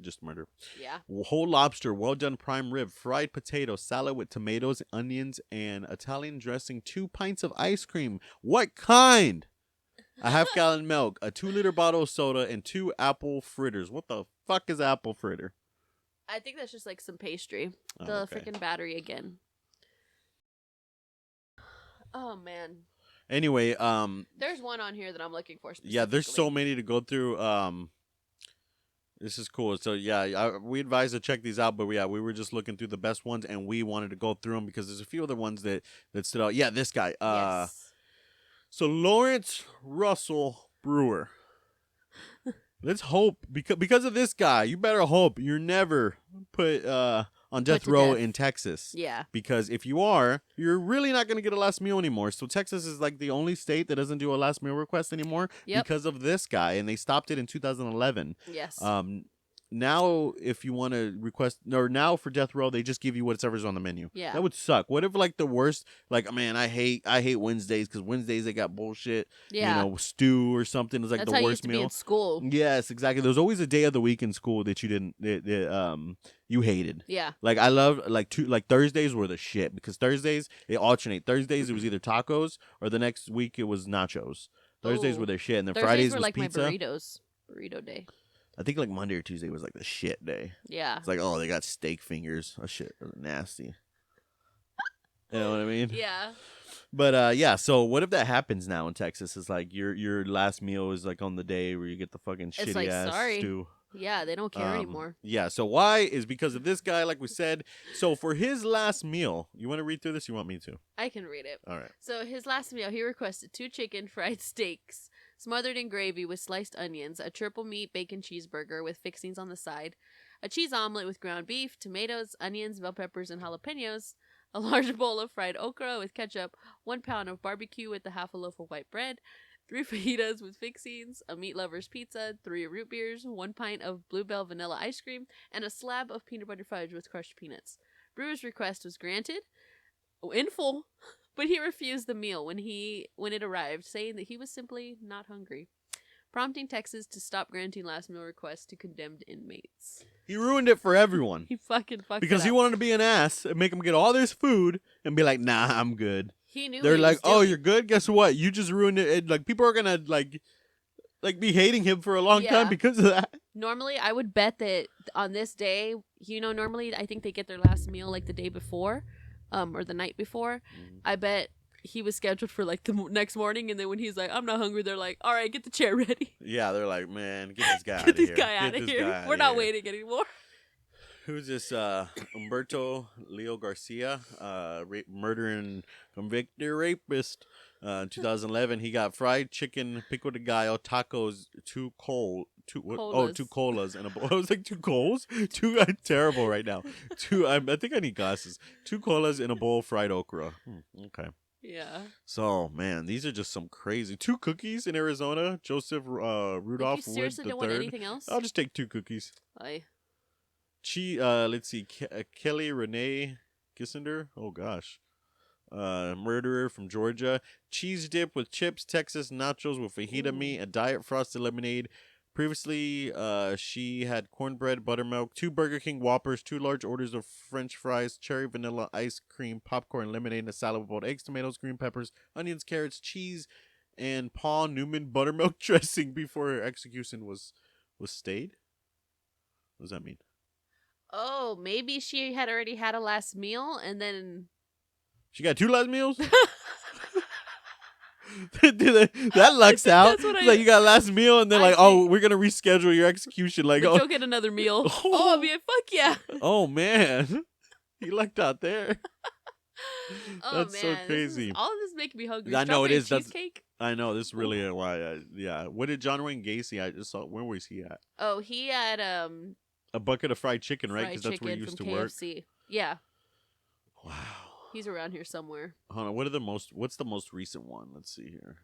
Just murder. Yeah. Whole lobster, well done prime rib, fried potato, salad with tomatoes, onions, and Italian dressing, 2 pints of ice cream. What kind? A half-gallon milk, a 2-liter bottle of soda, and 2 apple fritters. What the fuck is apple fritter? I think that's just like some pastry. Oh, The okay. freaking battery again. Oh man. Anyway, there's one on here that I'm looking for specifically. yeah, there's so many to go through. This is cool. So yeah, we advise to check these out, but we were just looking through the best ones, and we wanted to go through them because there's a few other ones that stood out. Yeah, this guy. Yes. So Lawrence Russell Brewer. Let's hope because of this guy, you better hope you're never put on death row in Texas. Yeah. Because if you are, you're really not going to get a last meal anymore. So Texas is like the only state that doesn't do a last meal request anymore because of this guy, and they stopped it in 2011. Yes. Now if you want to request, or now for death row, they just give you whatever's on the menu. Yeah. That would suck. What if like the worst, like, man, I hate Wednesdays because Wednesdays they got bullshit. Yeah. You know, stew or something is like That's the how you worst used to meal. be in school. Yes, exactly. There's always a day of the week in school that you didn't, you hated. Yeah. Like I love like Thursdays were the shit because Thursdays they alternate. Thursdays it was either tacos or the next week it was nachos. Thursdays were their shit, and then Thursdays Fridays were was like pizza. my burrito day. I think like Monday or Tuesday was like the shit day. Yeah. It's like, oh, they got steak fingers. Oh shit, nasty. You know what I mean? Yeah. But yeah, so what if that happens now in Texas? Is like your last meal is like on the day where you get the fucking It's shitty like, ass sorry. stew. Yeah, they don't care anymore. Yeah, so why is because of this guy, like we said. So for his last meal, you want to read through this? You want me to? I can read it. All right. So his last meal, he requested 2 chicken fried steaks, smothered in gravy with sliced onions, a triple meat bacon cheeseburger with fixings on the side, a cheese omelet with ground beef, tomatoes, onions, bell peppers, and jalapenos, a large bowl of fried okra with ketchup, 1 pound of barbecue with a half a loaf of white bread, 3 fajitas with fixings, a meat lover's pizza, 3 root beers, 1 pint of Bluebell vanilla ice cream, and a slab of peanut butter fudge with crushed peanuts. Brewer's request was granted in full, but he refused the meal when it arrived, saying that he was simply not hungry, prompting Texas to stop granting last meal requests to condemned inmates. He ruined it for everyone. He fucking fucked because it he up. wanted to be an ass and make them get all this food and be like, nah, I'm good. He knew. They're what like, he was oh, doing. you're good? Guess what? You just ruined it. And, like, people are gonna like be hating him for a long time because of that. Normally, I would bet that on this day, normally I think they get their last meal like the day before, or the night before. I bet he was scheduled for like the next morning, and then when he's like, I'm not hungry, they're like, all right, get the chair ready. Yeah, they're like, man, get this guy out Get of this here. guy out of here. We're not waiting anymore. Who's this? Humberto Leo Garcia, murder and convicted rapist. 2011, he got fried chicken, pico de gallo, tacos, two colas, and a bowl. I was like, two coals? I'm terrible right now. I think I need glasses. 2 colas in a bowl of fried okra. Okay. Yeah. So, man, these are just some crazy. 2 cookies in Arizona. Joseph Rudolph you Wood seriously the don't want third. anything else? I'll just take 2 cookies. Aye. Let's see. Kelly Renee Kissinger. Oh gosh. Murderer from Georgia. Cheese dip with chips, Texas nachos with fajita meat, a diet frosted lemonade. Previously, she had cornbread, buttermilk, 2 Burger King Whoppers, 2 large orders of French fries, cherry vanilla ice cream, popcorn, lemonade, and a salad with boiled eggs, tomatoes, green peppers, onions, carrots, cheese, and Paul Newman buttermilk dressing before her execution was stayed. What does that mean? Oh, maybe she had already had a last meal and then... She got 2 last meals? that lucks out. Like you got last meal and then we're going to reschedule your execution. Like, you'll get another meal. I mean, fuck yeah. Oh, man. You lucked out there. That's man, so crazy. All of this making me hungry. I know it is. Cheesecake? I know. This is really why. Yeah. What did John Wayne Gacy, I just saw, where was he at? Oh, he had... a bucket of fried chicken, right? Because that's where he used to work. Yeah. Wow. He's around here somewhere. Hold on. What's the most recent one? Let's see here.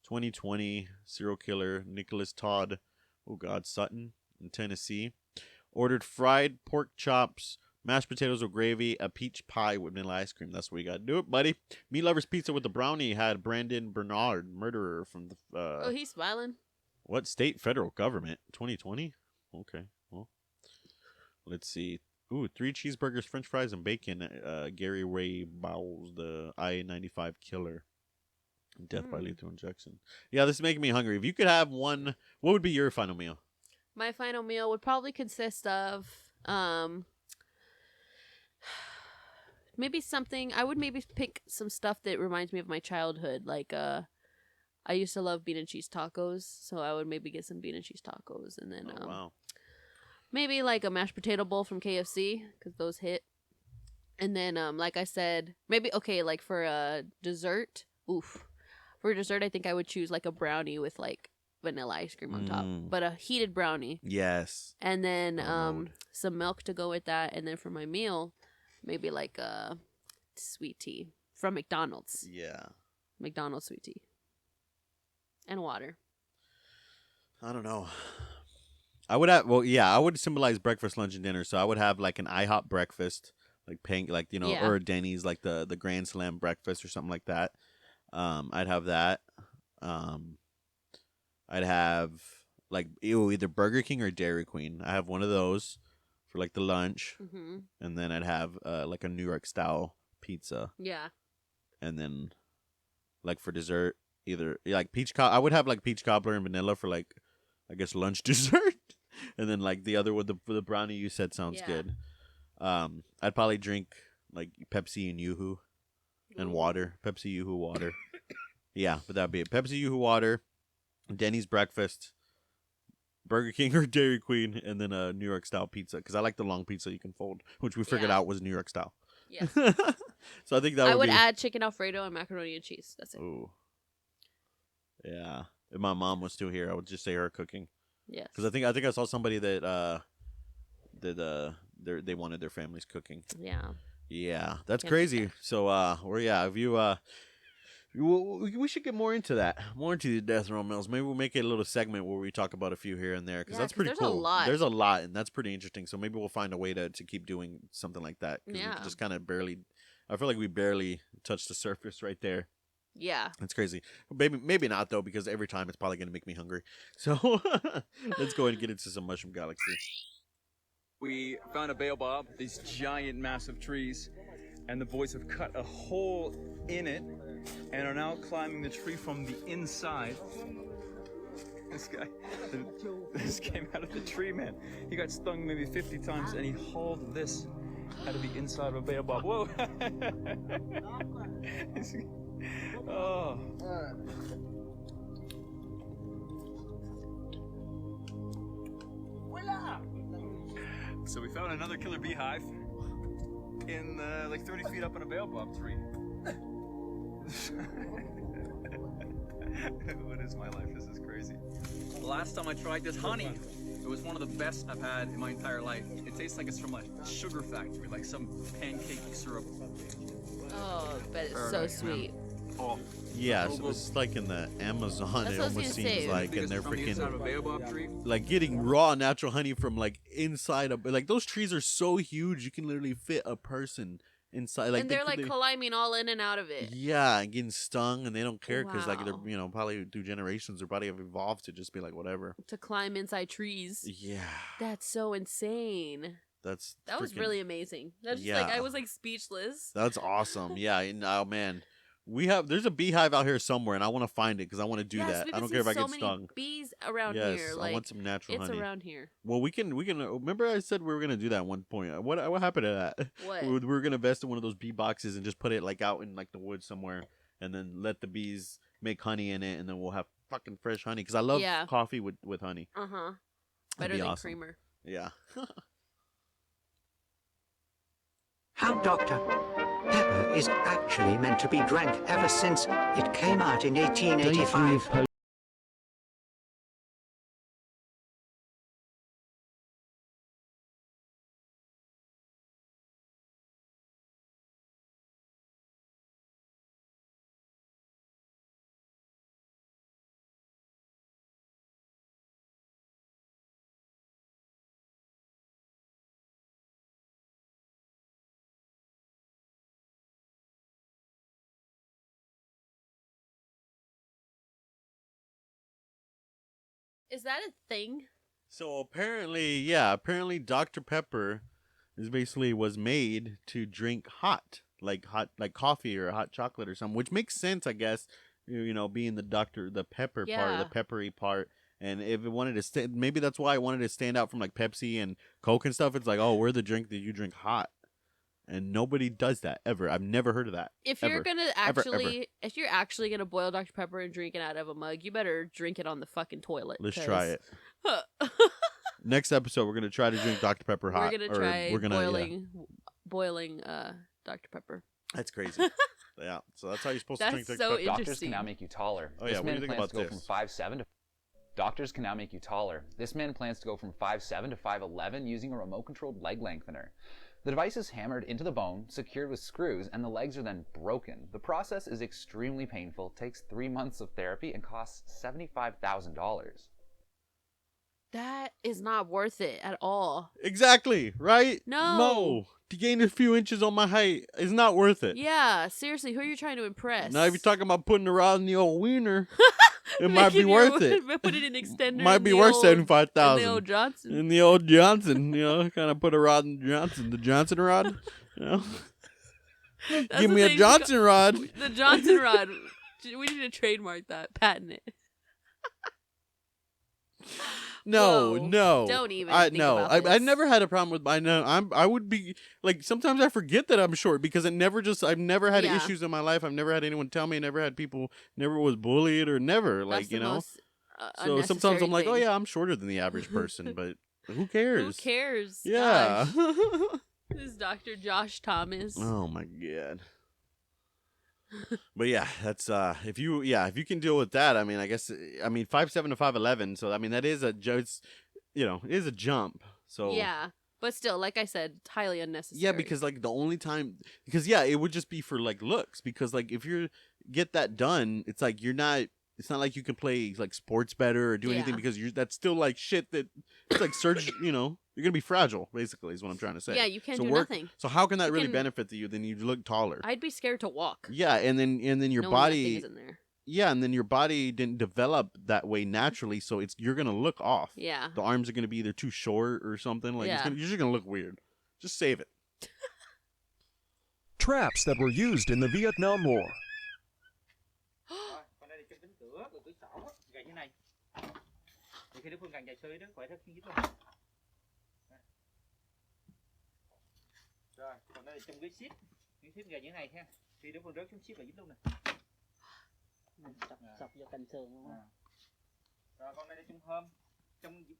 2020 serial killer Nicholas Todd. Oh God, Sutton in Tennessee. Ordered fried pork chops, mashed potatoes with gravy, a peach pie with vanilla ice cream. That's what you got to do it, buddy. Meat Lovers Pizza with the brownie had Brandon Bernard, murderer from the. Oh, he's smiling. What state? Federal government? 2020. Okay. Well, let's see. Ooh, 3 cheeseburgers, French fries, and bacon. Gary Ray Bowles, the I-95 killer. Death by lethal injection. Yeah, this is making me hungry. If you could have one, what would be your final meal? My final meal would probably consist of maybe something. I would maybe pick some stuff that reminds me of my childhood. Like I used to love bean and cheese tacos, so I would maybe get some bean and cheese tacos, and then wow. Maybe like a mashed potato bowl from KFC, because those hit. And then, like I said, maybe, okay, like for a dessert, For dessert, I think I would choose like a brownie with like vanilla ice cream on top. But a heated brownie. Yes. And then some milk to go with that. And then for my meal, maybe like a sweet tea from McDonald's. Yeah. McDonald's sweet tea. And water. I don't know. I would symbolize breakfast, lunch, and dinner. So I would have like an IHOP breakfast, like or a Denny's, like the Grand Slam breakfast or something like that. I'd have that. I'd have like either Burger King or Dairy Queen. I have one of those for like the lunch, and then I'd have like a New York style pizza. Yeah. And then like for dessert, either like I would have like peach cobbler and vanilla for like, I guess, lunch dessert. And then like the other one, the brownie you said sounds good. I'd probably drink like Pepsi and Yoo-hoo and water. Pepsi, Yoo-hoo, water. Yeah, but that'd be it. Pepsi, Yoo-hoo, water, Denny's breakfast, Burger King or Dairy Queen, and then a New York style pizza, because I like the long pizza you can fold, which we figured out was New York style. Yes. So I think that I would add chicken Alfredo and macaroni and cheese. That's it. Ooh. Yeah. If my mom was still here, I would just say her cooking. Yes. Because I think I saw somebody that they wanted their families cooking. Yeah. Yeah, that's crazy. So if you we should get more into that, more into the death row meals. Maybe we'll make it a little segment where we talk about a few here and there, because that's pretty cool. There's a lot, and that's pretty interesting. So maybe we'll find a way to keep doing something like that. Yeah. We just kind of I feel like we barely touched the surface right there. Yeah. That's crazy. Maybe not, though, because every time it's probably going to make me hungry. So let's go ahead and get into some Mushroom Galaxy. We found a baobab, these giant, massive trees, and the boys have cut a hole in it and are now climbing the tree from the inside. This came out of the tree, man. He got stung maybe 50 times, and he hauled this out of the inside of a baobab. Whoa! Oh. So we found another killer beehive in like 30 feet up in a baobab tree. What is my life? This is crazy. The last time I tried this honey, it was one of the best I've had in my entire life. It tastes like it's from a sugar factory, like some pancake syrup. Oh, but it's so sweet. Oh. Yeah, so this is like in the Amazon. That's It what I was almost gonna seems say. like, and they're From the inside of a freaking baobab tree. like getting raw natural honey from like inside of like those trees are so huge you can literally fit a person inside. Like And they're like climbing all in and out of it. yeah, and getting stung, and they don't care because like they're Wow. probably through generations their body have evolved to just be like whatever. To climb inside trees. Yeah, That's so insane. that was freaking- really amazing. That's just like I was like speechless. That's awesome. Yeah, and, oh man, there's a beehive out here somewhere, and I want to find it because I want to do Yes, that. we've I been don't care if I seeing get so stung. many bees around Yes, here. I Like, want some natural it's honey. around here. Well, we can. Remember, I said we were gonna do that at one point. What happened to that? What? We were gonna invest in one of those bee boxes and just put it like out in like the woods somewhere, and then let the bees make honey in it, and then we'll have fucking fresh honey. Because I love coffee with honey. Uh-huh. That'd Better be than awesome. creamer. Yeah. How Dr. Pepper is actually meant to be drank ever since it came out in 1885. Is that a thing? So apparently, Dr. Pepper was made to drink hot like coffee or hot chocolate or something, which makes sense, I guess. Being the pepper part, Yeah. the peppery part, and if it wanted to maybe that's why I wanted to stand out from like Pepsi and Coke and stuff. It's like, oh, we're the drink that you drink hot, and nobody does that ever. I've never heard of that. If ever. you're gonna Ever, if you're actually gonna boil Dr. Pepper and drink it out of a mug, you better drink it on the fucking toilet. Let's try it. 'cause- Next episode, we're gonna try to drink Dr. Pepper hot. We're gonna or try we're gonna, boiling Dr. Pepper. That's crazy. Yeah, so that's how you're supposed to drink That's Dr. so Pepper. Doctors interesting. can now make you taller. Oh, yeah, This what do you man think plans about to go this? from 5'7" to... Doctors can now make you taller. This man plans to go from 5'7" to 5'11" using a remote-controlled leg lengthener. The device is hammered into the bone, secured with screws, and the legs are then broken. The process is extremely painful, takes 3 months of therapy, and costs $75,000. That is not worth it at all. Exactly, right? No. To gain a few inches on my height is not worth it. Yeah, seriously, who are you trying to impress? Now, if you're talking about putting a rod in the old wiener, it might be worth it. Put it in extender. Might in be the worth old- 75,000. in the old Johnson. In the old Johnson, kind of put a rod in the Johnson rod. That's Give the me a thing, Johnson rod. The Johnson rod. We need to trademark that, patent it. No, Whoa. no. Don't even I think no. about I this. never had a problem with. I would be like sometimes I forget that I'm short because I've never had Yeah. issues in my life. I've never had anyone tell me. Never had people. Never was bullied or never That's the most, So sometimes I'm like, oh unnecessary yeah, I'm shorter than the average person, but who thing. cares? Who cares? Yeah. Gosh. This is Dr. Josh Thomas. Oh my god. But yeah, that's if you can deal with that, I guess 5'7" to 5'11", so that is it is a jump. So Yeah, but still, like I said, it's highly unnecessary. yeah, because like the only time it would just be for like looks because like if you get that done, it's like it's not like you can play like sports better or do anything Yeah. because that's still like shit that it's like surge, you're gonna be fragile basically is what I'm trying to say. Yeah, you can't So do work- nothing. So how can that You really can- benefit you? Then you look taller. I'd be scared to walk. Yeah, and then your knowing that body thing's in there. yeah, and then your body didn't develop that way naturally, so you're gonna look off. Yeah. The arms are gonna be either too short or something. Like Yeah. you're just gonna look weird. Just save it. Traps that were used in the Vietnam War. Còn đây là chân cánh cửa rồi cửa sổ á, gậy như này. Thì khi đối phương càng dài xơi đó, quậy rất khiếp luôn. Rồi, còn đây là trong cái ship, những ship gậy như này ha. Khi đối phương rớt xuống ship là dính luôn nè. Sọc vô cành sườn luôn á. Rồi còn đây là trong hôm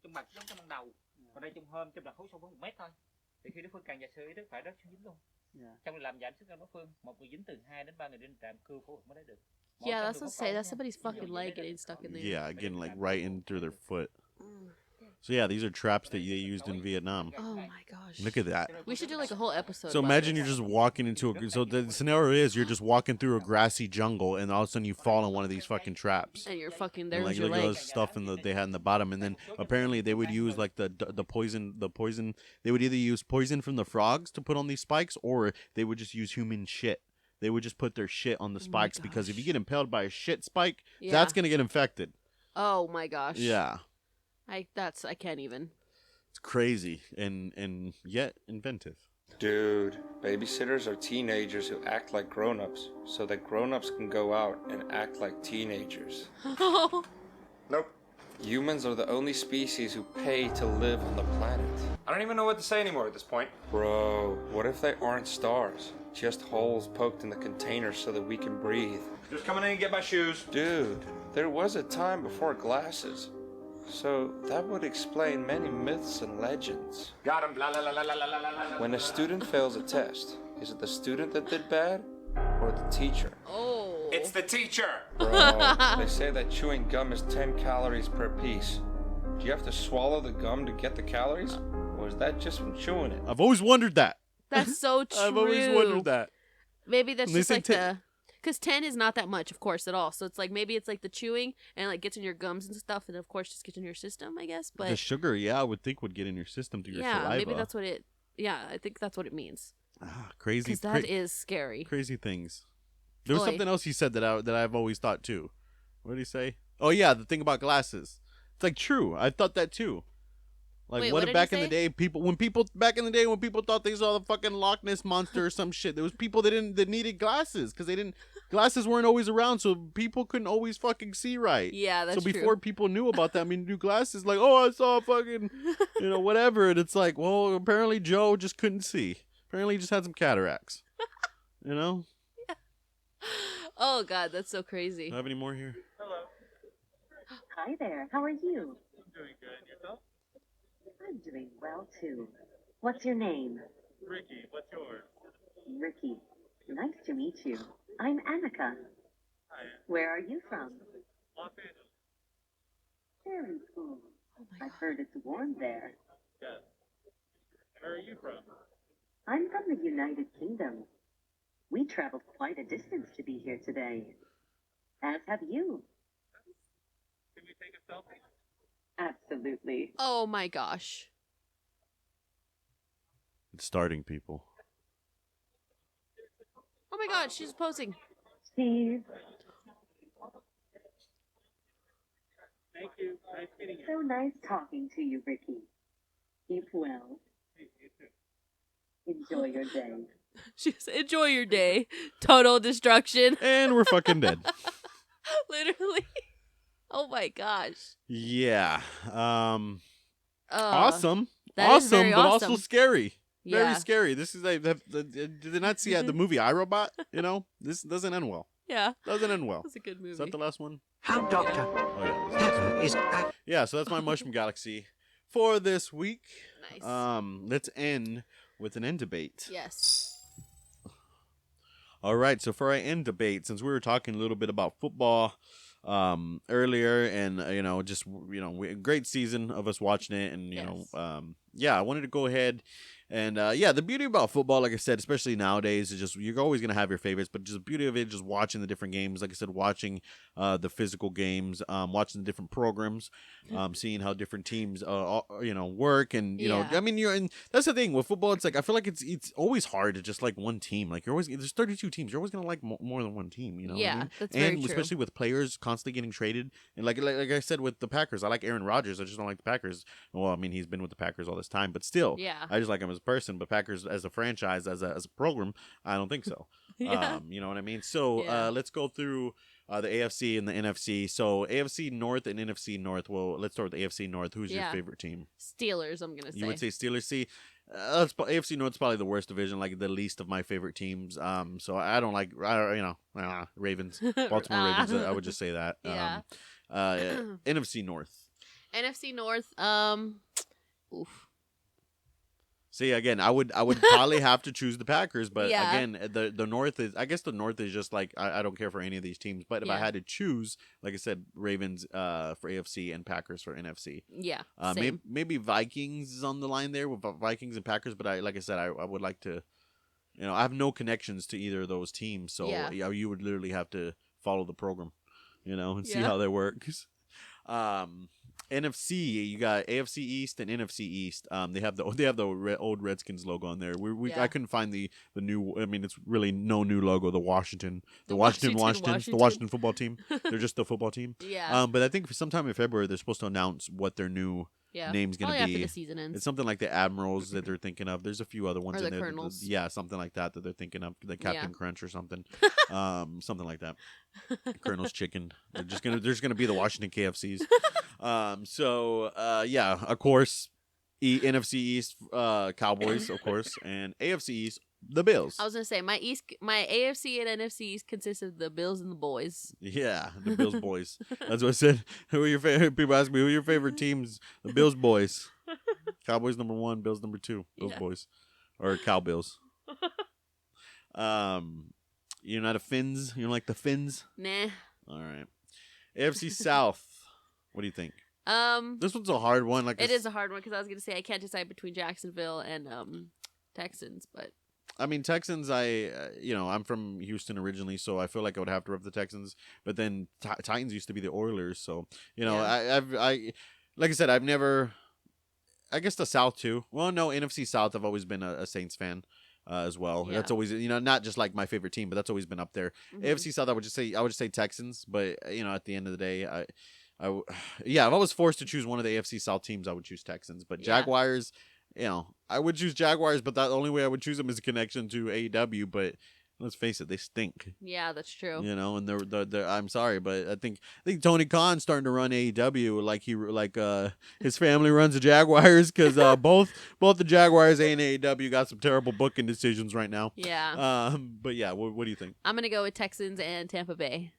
trong mặt giống trong ban đầu. Còn đây trong hôm trong là khối sâu khoảng 1 mét thôi. Thì khi đối phương càng dài sơ ý đó phải rớt xuống dính luôn. Trong làm giảm sức căng đối phương, một người dính từ 2 đến 3 người đến trạm cưa phẫu thuật mới được. Yeah, that's to say that's somebody's fucking leg getting stuck in there. Yeah, getting like right in through their foot. So yeah, these are traps that they used in Vietnam. Oh my gosh. Look at that. We should do like a whole episode. So about imagine this. you're just walking into a. So the scenario is you're just walking through a grassy jungle, and all of a sudden you fall in one of these fucking traps. And you're fucking And there's like your look at all leg. this stuff they had in the bottom, and then apparently they would use like the poison. They would either use poison from the frogs to put on these spikes, or they would just use human shit. They would just put their shit on the spikes because if you get impaled by a shit spike, that's gonna get infected. Oh my gosh. Yeah, I can't even. it's crazy and yet inventive. Dude, babysitters are teenagers who act like grown-ups so that grown-ups can go out and act like teenagers. Nope. Humans are the only species who pay to live on the planet. I don't even know what to say anymore at this point. Bro, what if they aren't stars? Just holes poked in the container so that we can breathe. Just coming in and get my shoes. Dude, there was a time before glasses. So that would explain many myths and legends. Got him. La la la la la la la la. When a student fails a test, is it the student that did bad or the teacher? Oh. It's the teacher. Bro, they say that chewing gum is 10 calories per piece. Do you have to swallow the gum to get the calories? Or is that just from chewing it? I've always wondered that. That's so true. I've always wondered that. Maybe that's And they just say like 10 because 10 is not that much, of course, at all. So it's like maybe it's like the chewing and like gets in your gums and stuff, and of course just gets in your system, I guess. But The sugar, yeah, I would think would get in your system through your yeah, saliva. maybe that's what it. Yeah, I think that's what it means. Crazy. Because that is scary. Crazy things. There was Oy. something else he said that I've always thought too. What did he say? Oh yeah, the thing about glasses. It's like true. I thought that too. Like Wait, what what if did he back in the say? day when people thought they saw the fucking Loch Ness monster or some shit. There was people that needed glasses because glasses weren't always around, so people couldn't always fucking see right. Yeah, that's so true. before people knew about that, I mean, new glasses, like, oh, I saw fucking, whatever, and it's like, well, apparently Joe just couldn't see. Apparently he just had some cataracts. You know? Oh God, that's so crazy. Do I have any more here? Hi there, how are you? I'm doing good. Yourself? I'm doing well too. What's your name? Ricky, what's yours? Ricky. Nice to meet you. I'm Annika. Hi. Where are you from? Los Angeles. Very cool. Oh my I've God. heard it's warm there. Yes. Where are you from? I'm from the United Kingdom. We traveled quite a distance to be here today. As have you. Can we take a selfie? Absolutely. Oh my gosh. It's starting, people. Oh my God, she's posing. Steve, Thank you. Nice meeting you. so nice talking to you, Ricky. Keep well. You too. Enjoy your day. She said, "Enjoy your day." Total destruction. And we're fucking dead. Literally. Oh my gosh. Yeah. Awesome. That is very but also awesome. scary. Yeah. Very scary. This is did they not see the movie iRobot? This doesn't end well. Yeah. Doesn't end well. That's a good movie. Is that the last one? How Dr. Oh yeah. Pepper is Yeah, so that's my Mushroom Galaxy for this week. Nice. Let's end with an end debate. Yes. All right, so for our end debate, since we were talking a little bit about football earlier, and great season of us watching it, and Yes. I wanted to go ahead and the beauty about football, like I said, especially nowadays, is just you're always gonna have your favorites, but just the beauty of it, just watching the different games, like I said, watching the physical games, watching the different programs, seeing how different teams work, and Yeah. and that's the thing with football. It's like I feel like it's always hard to just like one team. Like there's 32 teams. You're always gonna like more than one team. You know? Yeah, what I mean? that's and very true. especially with players constantly getting traded, and like I said with the Packers, I like Aaron Rodgers. I just don't like the Packers. Well, I mean he's been with the Packers all this time, but still, Yeah. I just like him as a person. But Packers as a franchise, as a program, I don't think so. Yeah. You know what I mean? So Yeah. let's go through the AFC and the NFC. So AFC North and NFC North. Well, let's start with the AFC North. Who's your Yeah. favorite team? Steelers, I'm gonna say. You would say Steelers. See, AFC North's probably the worst division, like the least of my favorite teams. So I don't like, Ravens, Baltimore Ravens. I would just say that. Yeah. NFC North. NFC North. Oof. See, again, I would probably have to choose the Packers, but Yeah. again, the North is. I guess the North is just like I don't care for any of these teams. But if I Yeah. had to choose, like I said, Ravens for AFC and Packers for NFC. Yeah. Maybe Vikings is on the line there with Vikings and Packers. But I would like to. I have no connections to either of those teams, so Yeah. you would literally have to follow the program, and see Yeah. how that works. NFC, you got AFC East and NFC East. They have the old Redskins logo on there. I couldn't find the new. I mean, it's really no new logo. The Washington football team. They're just the football team. Yeah. But I think for sometime in February they're supposed to announce what their new name's gonna Probably be. after the season ends. It's something like the Admirals that they're thinking of. There's a few other ones Or in the there. Colonels. Yeah, something like that they're thinking of. The Captain Crunch or something. Something like that. Colonel's Chicken. They're just gonna be the Washington KFCs. Of course, NFC East Cowboys, of course, and AFC East the Bills. I was gonna say my AFC and NFC East consists of the Bills and the boys. Yeah, the Bills boys. That's what I said. Who are your favorite? People ask me who are your favorite teams. The Bills boys. Cowboys number 1, Bills number 2. Bills boys, or Cowbills. You're not a Finns. You don't like the Finns? Nah. All right. AFC South. What do you think? This one's a hard one. It is a hard one because I was gonna say I can't decide between Jacksonville and Texans, but I mean Texans. I'm from Houston originally, so I feel like I would have to rep the Texans. But then Titans used to be the Oilers, so I like I said, I've never. I guess the South too. Well, no, NFC South. I've always been a Saints fan. As well, that's always not just like my favorite team, but that's always been up there. Mhm. AFC South, I would just say Texans, but at the end of the day, if I was forced to choose one of the AFC South teams, I would choose Texans. But Jaguars, I would choose Jaguars, but the only way I would choose them is a connection to AEW. But let's face it, they stink. Yeah, that's true. And they're I'm sorry, but I think Tony Khan's starting to run AEW like his family runs the Jaguars because both the Jaguars and AEW got some terrible booking decisions right now. Yeah. But yeah, what do you think? I'm gonna go with Texans and Tampa Bay.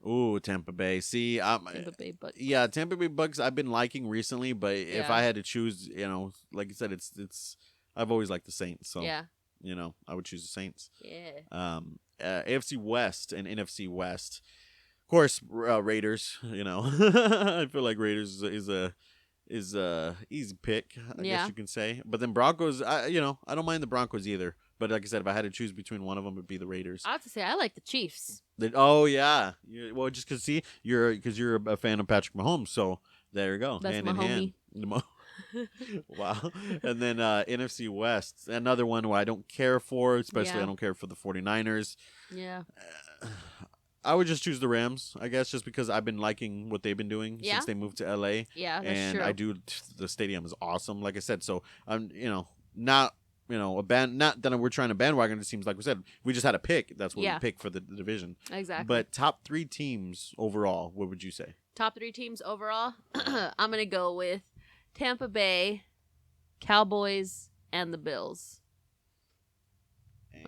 Ooh, Tampa Bay. See, Tampa Bay Bucks. Yeah, Tampa Bay Bucks I've been liking recently, but if I had to choose, like I said, it's I've always liked the Saints, so yeah. I would choose the Saints. Yeah. AFC West and NFC West. Of course, Raiders, I feel like Raiders is a easy pick, I guess you can say. But then Broncos, I don't mind the Broncos either. But like I said, if I had to choose between one of them, it'd be the Raiders. I have to say I like the Chiefs. Oh yeah, well, just because you're a fan of Patrick Mahomes, so there you go, That's hand my in hand. Wow. And then NFC West, another one who I don't care for, especially I don't care for the 49ers. Yeah. I would just choose the Rams, I guess, just because I've been liking what they've been doing since they moved to LA. Yeah, that's true. The stadium is awesome, like I said. So I'm, not that we're trying to bandwagon. It seems like we said we just had a pick. That's what we picked for the division. Exactly. But top 3 teams overall, what would you say? Top 3 teams overall, I'm gonna go with Tampa Bay, Cowboys, and the Bills.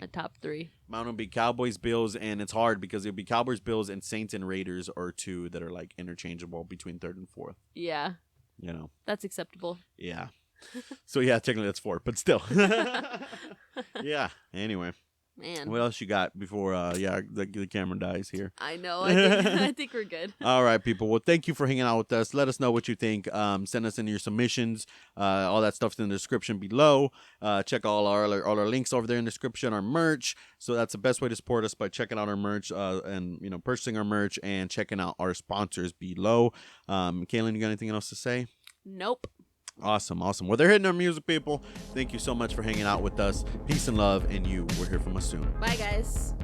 My top 3. Mine would be Cowboys, Bills, and it's hard because it would be Cowboys, Bills, and Saints and Raiders are 2 that are like interchangeable between 3rd and 4th. Yeah. That's acceptable. Yeah. So yeah, technically that's 4, but still. Yeah. Anyway. Man. What else you got before the camera dies here? I know. I think we're good. All right, people. Well, thank you for hanging out with us. Let us know what you think. Send us in your submissions. All that stuff's in the description below. Check all our links over there in the description, our merch. So that's the best way to support us, by checking out our merch and purchasing our merch and checking out our sponsors below. Caylin, you got anything else to say? Nope. Awesome. Well, they're hitting our music, people. Thank you so much for hanging out with us. Peace and love, and we'll hear from us soon. Bye, guys.